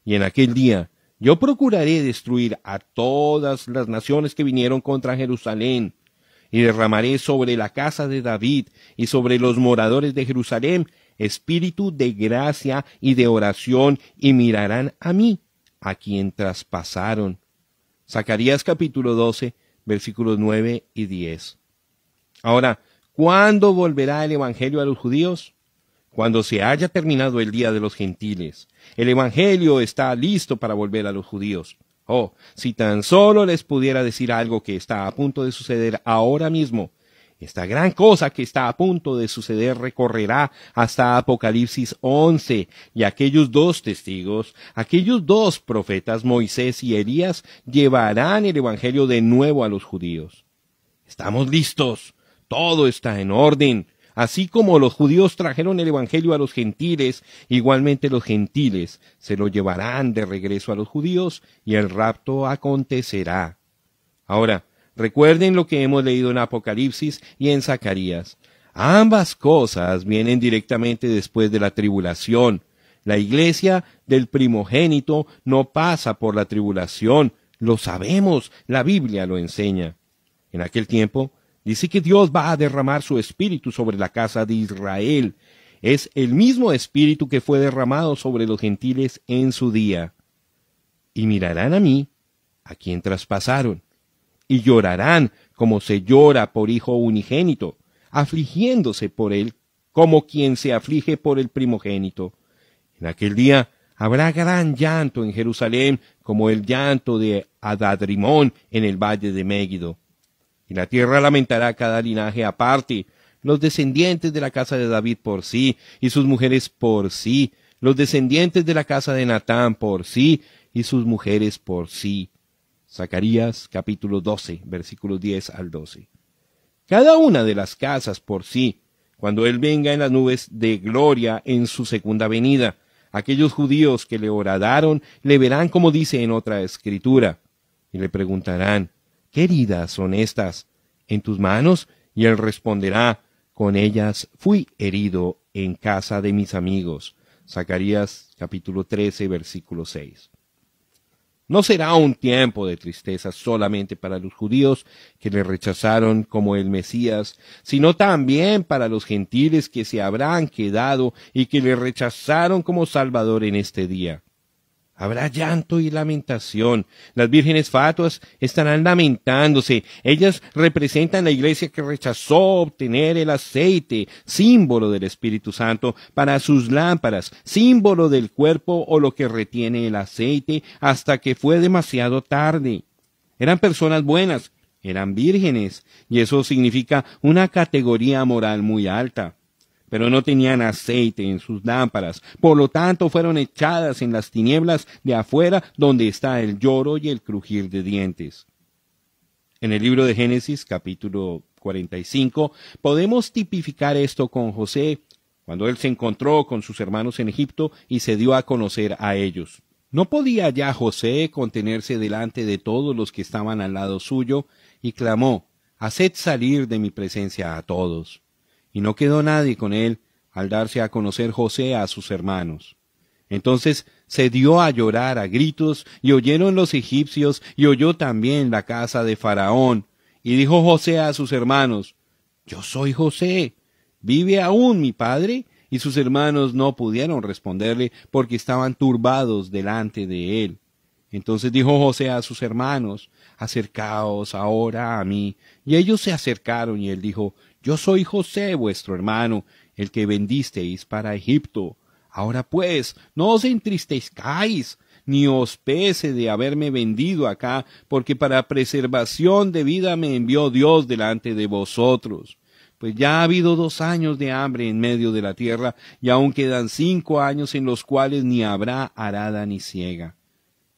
Y en aquel día yo procuraré destruir a todas las naciones que vinieron contra Jerusalén, y derramaré sobre la casa de David y sobre los moradores de Jerusalén espíritu de gracia y de oración, y mirarán a mí, a quien traspasaron. Zacarías capítulo 12, versículos 9 y 10. Ahora, ¿cuándo volverá el Evangelio a los judíos? Cuando se haya terminado el día de los gentiles. El Evangelio está listo para volver a los judíos. Oh, si tan solo les pudiera decir algo que está a punto de suceder ahora mismo. Esta gran cosa que está a punto de suceder recorrerá hasta Apocalipsis 11, y aquellos dos testigos, aquellos dos profetas, Moisés y Elías, llevarán el Evangelio de nuevo a los judíos. Estamos listos, todo está en orden. Así como los judíos trajeron el Evangelio a los gentiles, igualmente los gentiles se lo llevarán de regreso a los judíos, y el rapto acontecerá. Ahora, recuerden lo que hemos leído en Apocalipsis y en Zacarías. Ambas cosas vienen directamente después de la tribulación. La iglesia del primogénito no pasa por la tribulación. Lo sabemos, la Biblia lo enseña. En aquel tiempo, dice que Dios va a derramar su espíritu sobre la casa de Israel. Es el mismo espíritu que fue derramado sobre los gentiles en su día. Y mirarán a mí, a quien traspasaron, y llorarán como se llora por hijo unigénito, afligiéndose por él como quien se aflige por el primogénito. En aquel día habrá gran llanto en Jerusalén, como el llanto de Adadrimón en el valle de Megiddo. Y la tierra lamentará cada linaje aparte, los descendientes de la casa de David por sí, y sus mujeres por sí, los descendientes de la casa de Natán por sí, y sus mujeres por sí. Zacarías capítulo 12, versículos 10 al 12. Cada una de las casas por sí, cuando Él venga en las nubes de gloria en su segunda venida. Aquellos judíos que le horadaron le verán como dice en otra escritura, y le preguntarán, ¿qué heridas son estas en tus manos? Y Él responderá, con ellas fui herido en casa de mis amigos. Zacarías capítulo 13, versículo 6. No será un tiempo de tristeza solamente para los judíos que le rechazaron como el Mesías, sino también para los gentiles que se habrán quedado y que le rechazaron como Salvador en este día. Habrá llanto y lamentación. Las vírgenes fatuas estarán lamentándose. Ellas representan la iglesia que rechazó obtener el aceite, símbolo del Espíritu Santo, para sus lámparas, símbolo del cuerpo o lo que retiene el aceite, hasta que fue demasiado tarde. Eran personas buenas, eran vírgenes, y eso significa una categoría moral muy alta. Pero no tenían aceite en sus lámparas, por lo tanto fueron echadas en las tinieblas de afuera, donde está el lloro y el crujir de dientes. En el libro de Génesis, capítulo 45, podemos tipificar esto con José, cuando él se encontró con sus hermanos en Egipto y se dio a conocer a ellos. No podía ya José contenerse delante de todos los que estaban al lado suyo, y clamó, «Haced salir de mi presencia a todos». Y no quedó nadie con él al darse a conocer José a sus hermanos. Entonces se dio a llorar a gritos, y oyeron los egipcios, y oyó también la casa de Faraón. Y dijo José a sus hermanos, «Yo soy José, ¿vive aún mi padre?» Y sus hermanos no pudieron responderle, porque estaban turbados delante de él. Entonces dijo José a sus hermanos, «Acercaos ahora a mí». Y ellos se acercaron, y él dijo, «Yo soy José, vuestro hermano, el que vendisteis para Egipto. Ahora pues, no os entristezcáis, ni os pese de haberme vendido acá, porque para preservación de vida me envió Dios delante de vosotros. Pues ya ha habido 2 años de hambre en medio de la tierra, y aún quedan 5 años en los cuales ni habrá arada ni siega.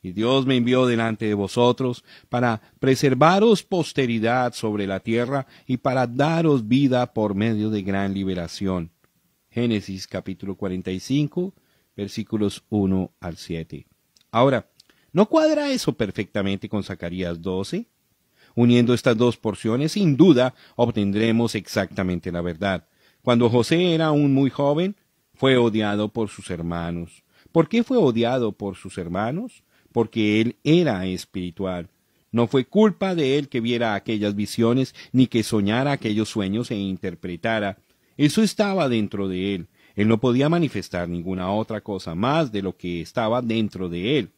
Y Dios me envió delante de vosotros para preservaros posteridad sobre la tierra y para daros vida por medio de gran liberación. Génesis capítulo 45, versículos 1 al 7. Ahora, ¿no cuadra eso perfectamente con Zacarías 12? Uniendo estas dos porciones, sin duda, obtendremos exactamente la verdad. Cuando José era aún muy joven, fue odiado por sus hermanos. ¿Por qué fue odiado por sus hermanos? Porque él era espiritual. No fue culpa de él que viera aquellas visiones, ni que soñara aquellos sueños e interpretara. Eso estaba dentro de él. Él no podía manifestar ninguna otra cosa más de lo que estaba dentro de él.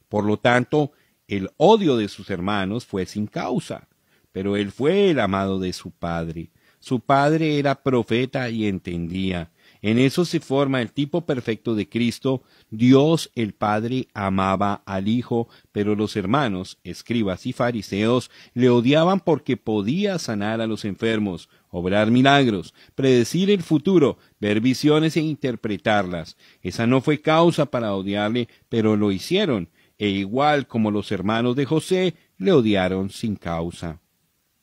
Por lo tanto, el odio de sus hermanos fue sin causa. Pero él fue el amado de su padre. Su padre era profeta y entendía. En eso se forma el tipo perfecto de Cristo. Dios el Padre amaba al Hijo, pero los hermanos, escribas y fariseos, le odiaban porque podía sanar a los enfermos, obrar milagros, predecir el futuro, ver visiones e interpretarlas. Esa no fue causa para odiarle, pero lo hicieron, e igual como los hermanos de José, le odiaron sin causa.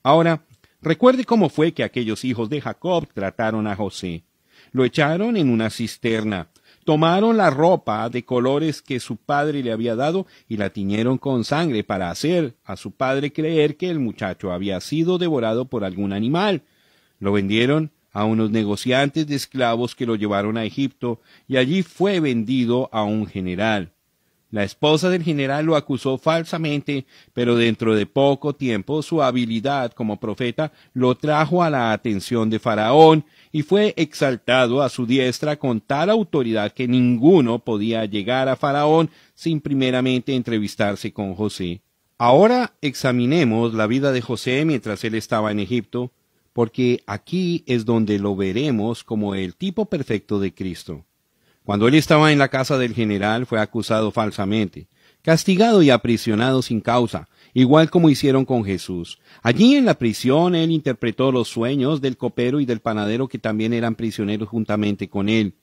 Ahora, recuerde cómo fue que aquellos hijos de Jacob trataron a José. Lo echaron en una cisterna, tomaron la ropa de colores que su padre le había dado y la tiñeron con sangre para hacer a su padre creer que el muchacho había sido devorado por algún animal. Lo vendieron a unos negociantes de esclavos que lo llevaron a Egipto y allí fue vendido a un general. La esposa del general lo acusó falsamente, pero dentro de poco tiempo su habilidad como profeta lo trajo a la atención de Faraón y fue exaltado a su diestra con tal autoridad que ninguno podía llegar a Faraón sin primeramente entrevistarse con José. Ahora examinemos la vida de José mientras él estaba en Egipto, porque aquí es donde lo veremos como el tipo perfecto de Cristo. Cuando él estaba en la casa del general fue acusado falsamente, castigado y aprisionado sin causa, igual como hicieron con Jesús. Allí en la prisión él interpretó los sueños del copero y del panadero que también eran prisioneros juntamente con él.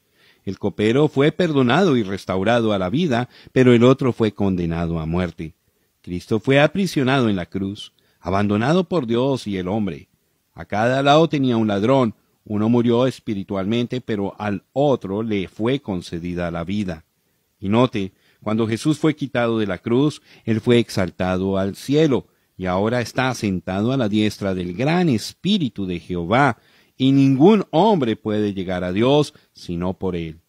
El copero fue perdonado y restaurado a la vida, pero el otro fue condenado a muerte. Cristo fue aprisionado en la cruz, abandonado por Dios y el hombre. A cada lado tenía un ladrón. Uno murió espiritualmente, pero al otro le fue concedida la vida. Y note, cuando Jesús fue quitado de la cruz, él fue exaltado al cielo, y ahora está sentado a la diestra del gran Espíritu de Jehová, y ningún hombre puede llegar a Dios sino por él.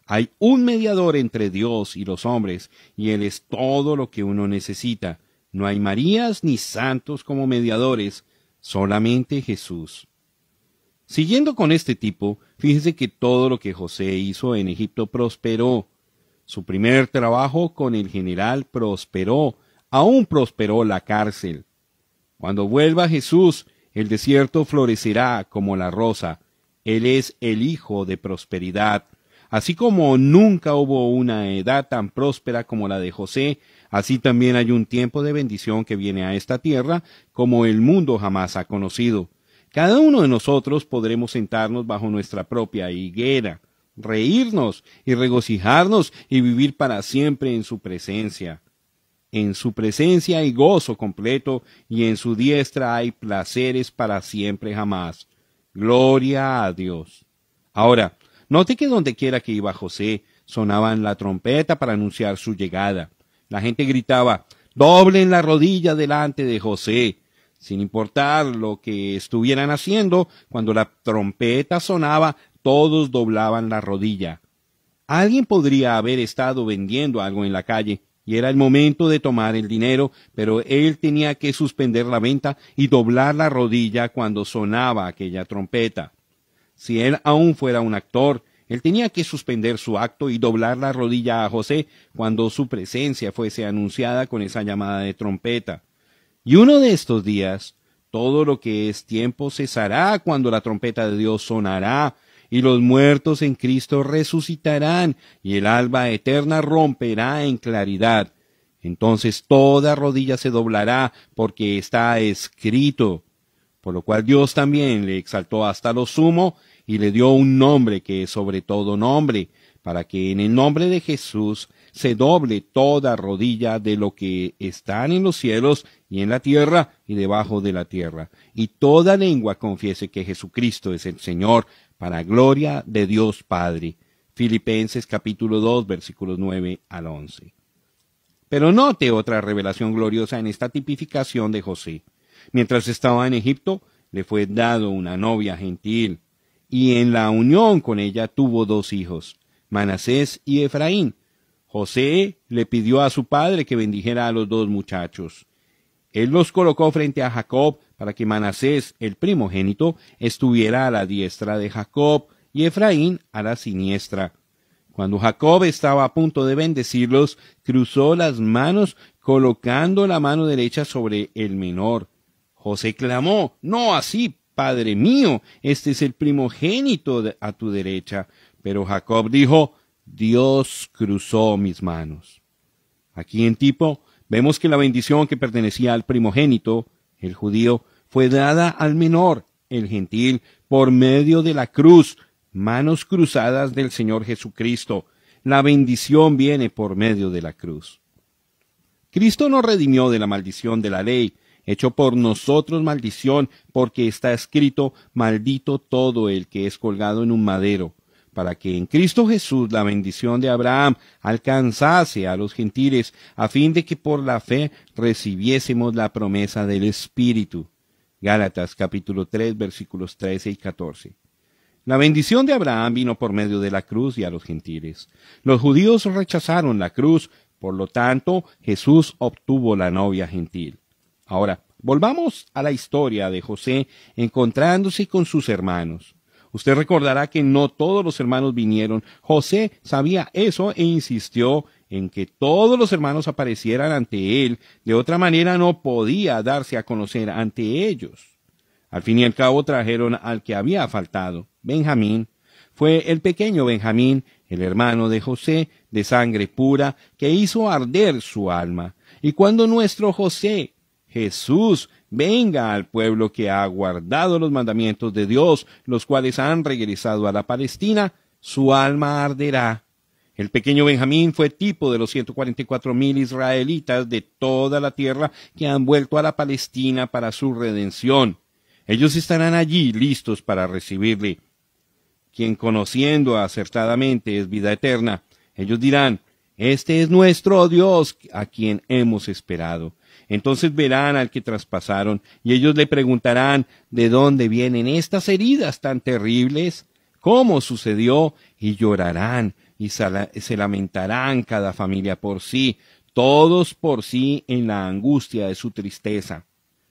Hay un mediador entre Dios y los hombres, y él es todo lo que uno necesita. No hay Marías ni santos como mediadores, solamente Jesús. Siguiendo con este tipo, fíjese que todo lo que José hizo en Egipto prosperó. Su primer trabajo con el general prosperó, aún prosperó la cárcel. Cuando vuelva Jesús, el desierto florecerá como la rosa. Él es el Hijo de prosperidad. Así como nunca hubo una edad tan próspera como la de José, así también hay un tiempo de bendición que viene a esta tierra como el mundo jamás ha conocido. Cada uno de nosotros podremos sentarnos bajo nuestra propia higuera, reírnos y regocijarnos y vivir para siempre en su presencia. En su presencia hay gozo completo y en su diestra hay placeres para siempre jamás. Gloria a Dios. Ahora, note que donde quiera que iba José, sonaban la trompeta para anunciar su llegada. La gente gritaba, doblen la rodilla delante de José. Sin importar lo que estuvieran haciendo, cuando la trompeta sonaba, todos doblaban la rodilla. Alguien podría haber estado vendiendo algo en la calle, y era el momento de tomar el dinero, pero él tenía que suspender la venta y doblar la rodilla cuando sonaba aquella trompeta. Si él aún fuera un actor, él tenía que suspender su acto y doblar la rodilla a José cuando su presencia fuese anunciada con esa llamada de trompeta. Y uno de estos días, todo lo que es tiempo cesará cuando la trompeta de Dios sonará, y los muertos en Cristo resucitarán, y el alba eterna romperá en claridad. Entonces toda rodilla se doblará, porque está escrito. Por lo cual Dios también le exaltó hasta lo sumo, y le dio un nombre que es sobre todo nombre, para que en el nombre de Jesús se doble toda rodilla de lo que están en los cielos y en la tierra y debajo de la tierra, y toda lengua confiese que Jesucristo es el Señor, para gloria de Dios Padre. Filipenses capítulo 2, versículos 9 al 11. Pero note otra revelación gloriosa en esta tipificación de José. Mientras estaba en Egipto, le fue dado una novia gentil, y en la unión con ella tuvo 2 hijos, Manasés y Efraín. José le pidió a su padre que bendijera a los 2 muchachos. Él los colocó frente a Jacob para que Manasés, el primogénito, estuviera a la diestra de Jacob y Efraín a la siniestra. Cuando Jacob estaba a punto de bendecirlos, cruzó las manos colocando la mano derecha sobre el menor. José clamó: «No así, padre mío, este es el primogénito a tu derecha». Pero Jacob dijo: «Dios cruzó mis manos». Aquí en tipo vemos que la bendición que pertenecía al primogénito, el judío, fue dada al menor, el gentil, por medio de la cruz, manos cruzadas del Señor Jesucristo. La bendición viene por medio de la cruz. Cristo nos redimió de la maldición de la ley, hecho por nosotros maldición, porque está escrito: «Maldito todo el que es colgado en un madero», para que en Cristo Jesús la bendición de Abraham alcanzase a los gentiles, a fin de que por la fe recibiésemos la promesa del Espíritu. Gálatas capítulo 3 versículos 13 y 14. La bendición de Abraham vino por medio de la cruz y a los gentiles. Los judíos rechazaron la cruz, por lo tanto, Jesús obtuvo la novia gentil. Ahora, volvamos a la historia de José encontrándose con sus hermanos. Usted recordará que no todos los hermanos vinieron. José sabía eso e insistió en que todos los hermanos aparecieran ante él. De otra manera no podía darse a conocer ante ellos. Al fin y al cabo trajeron al que había faltado, Benjamín. Fue el pequeño Benjamín, el hermano de José, de sangre pura, que hizo arder su alma. Y cuando nuestro José, Jesús, venga al pueblo que ha guardado los mandamientos de Dios, los cuales han regresado a la Palestina, su alma arderá. El pequeño Benjamín fue tipo de los 144,000 israelitas de toda la tierra que han vuelto a la Palestina para su redención. Ellos estarán allí listos para recibirle. Quien conociendo acertadamente es vida eterna, ellos dirán: «Este es nuestro Dios a quien hemos esperado». Entonces verán al que traspasaron, y ellos le preguntarán: «¿De dónde vienen estas heridas tan terribles? ¿Cómo sucedió?». Y llorarán, y se lamentarán cada familia por sí, todos por sí en la angustia de su tristeza.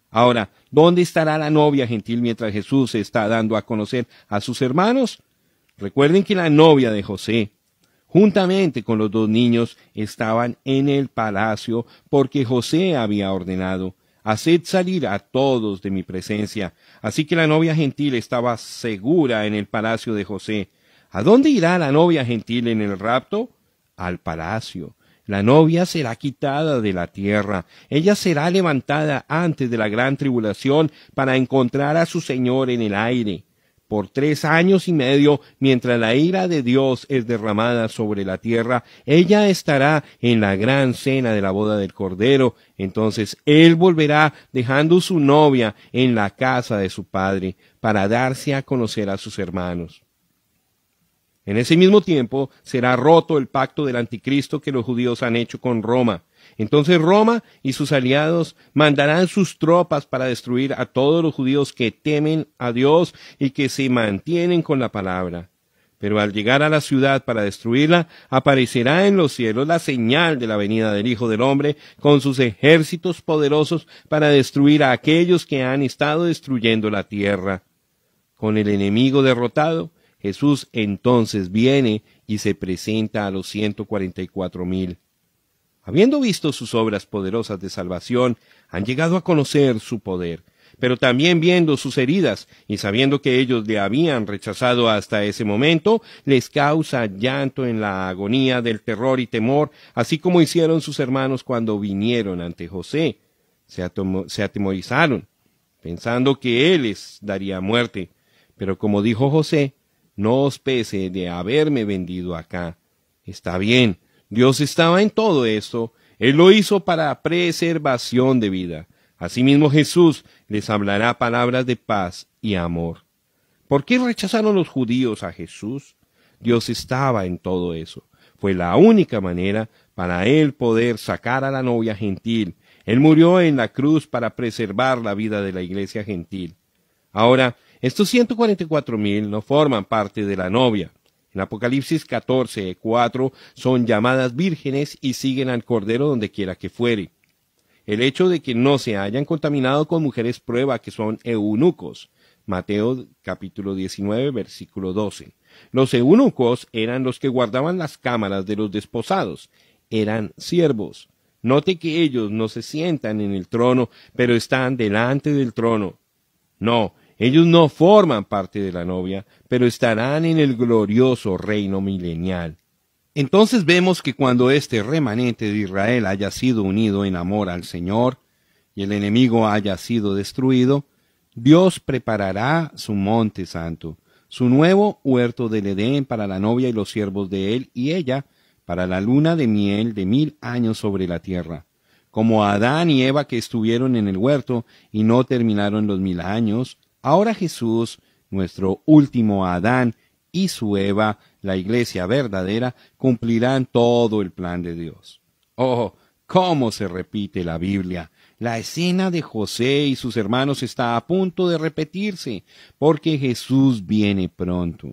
Ahora, ¿dónde estará la novia gentil mientras Jesús se está dando a conocer a sus hermanos? Recuerden que la novia de José, juntamente con los dos niños, estaban en el palacio, porque José había ordenado: «Haced salir a todos de mi presencia». Así que la novia gentil estaba segura en el palacio de José. ¿A dónde irá la novia gentil en el rapto? Al palacio. La novia será quitada de la tierra. Ella será levantada antes de la gran tribulación para encontrar a su Señor en el aire. Por 3 años y medio, mientras la ira de Dios es derramada sobre la tierra, ella estará en la gran cena de la boda del Cordero. Entonces Él volverá dejando su novia en la casa de su padre para darse a conocer a sus hermanos. En ese mismo tiempo será roto el pacto del anticristo que los judíos han hecho con Roma. Entonces Roma y sus aliados mandarán sus tropas para destruir a todos los judíos que temen a Dios y que se mantienen con la palabra. Pero al llegar a la ciudad para destruirla, aparecerá en los cielos la señal de la venida del Hijo del Hombre con sus ejércitos poderosos para destruir a aquellos que han estado destruyendo la tierra. Con el enemigo derrotado, Jesús entonces viene y se presenta a los 144,000. Habiendo visto sus obras poderosas de salvación, han llegado a conocer su poder, pero también viendo sus heridas y sabiendo que ellos le habían rechazado hasta ese momento, les causa llanto en la agonía del terror y temor, así como hicieron sus hermanos cuando vinieron ante José. Se atemorizaron, pensando que él les daría muerte, pero como dijo José: «No os pese de haberme vendido acá». Está bien, Dios estaba en todo esto. Él lo hizo para preservación de vida. Asimismo Jesús les hablará palabras de paz y amor. ¿Por qué rechazaron los judíos a Jesús? Dios estaba en todo eso. Fue la única manera para Él poder sacar a la novia gentil. Él murió en la cruz para preservar la vida de la iglesia gentil. Ahora, estos 144,000 no forman parte de la novia. En Apocalipsis 14:4 son llamadas vírgenes y siguen al Cordero donde quiera que fuere. El hecho de que no se hayan contaminado con mujeres prueba que son eunucos. Mateo capítulo 19, versículo 12. Los eunucos eran los que guardaban las cámaras de los desposados. Eran siervos. Note que ellos no se sientan en el trono, pero están delante del trono. No, ellos no forman parte de la novia, pero estarán en el glorioso reino milenial. Entonces vemos que cuando este remanente de Israel haya sido unido en amor al Señor y el enemigo haya sido destruido, Dios preparará su monte santo, su nuevo huerto del Edén para la novia y los siervos de él y ella, para la luna de miel de 1000 años sobre la tierra. Como Adán y Eva que estuvieron en el huerto y no terminaron los 1000 años, ahora Jesús, nuestro último Adán, y su Eva, la iglesia verdadera, cumplirán todo el plan de Dios. Oh, cómo se repite la Biblia. La escena de José y sus hermanos está a punto de repetirse, porque Jesús viene pronto.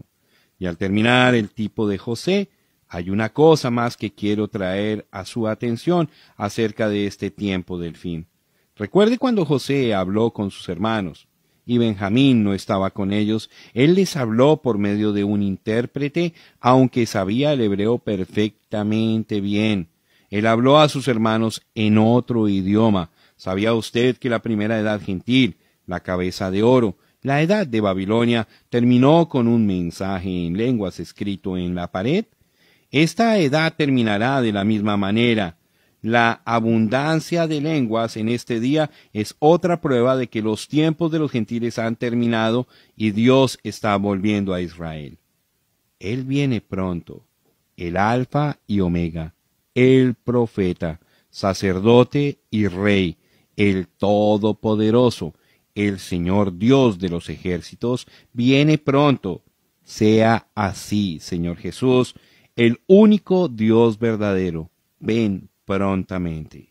Y al terminar el tipo de José, hay una cosa más que quiero traer a su atención acerca de este tiempo del fin. Recuerde cuando José habló con sus hermanos y Benjamín no estaba con ellos, él les habló por medio de un intérprete, aunque sabía el hebreo perfectamente bien. Él habló a sus hermanos en otro idioma. ¿Sabía usted que la primera edad gentil, la cabeza de oro, la edad de Babilonia, terminó con un mensaje en lenguas escrito en la pared? Esta edad terminará de la misma manera. La abundancia de lenguas en este día es otra prueba de que los tiempos de los gentiles han terminado y Dios está volviendo a Israel. Él viene pronto, el Alfa y Omega, el profeta, sacerdote y rey, el Todopoderoso, el Señor Dios de los ejércitos, viene pronto. Sea así, Señor Jesús, el único Dios verdadero. Ven prontamente.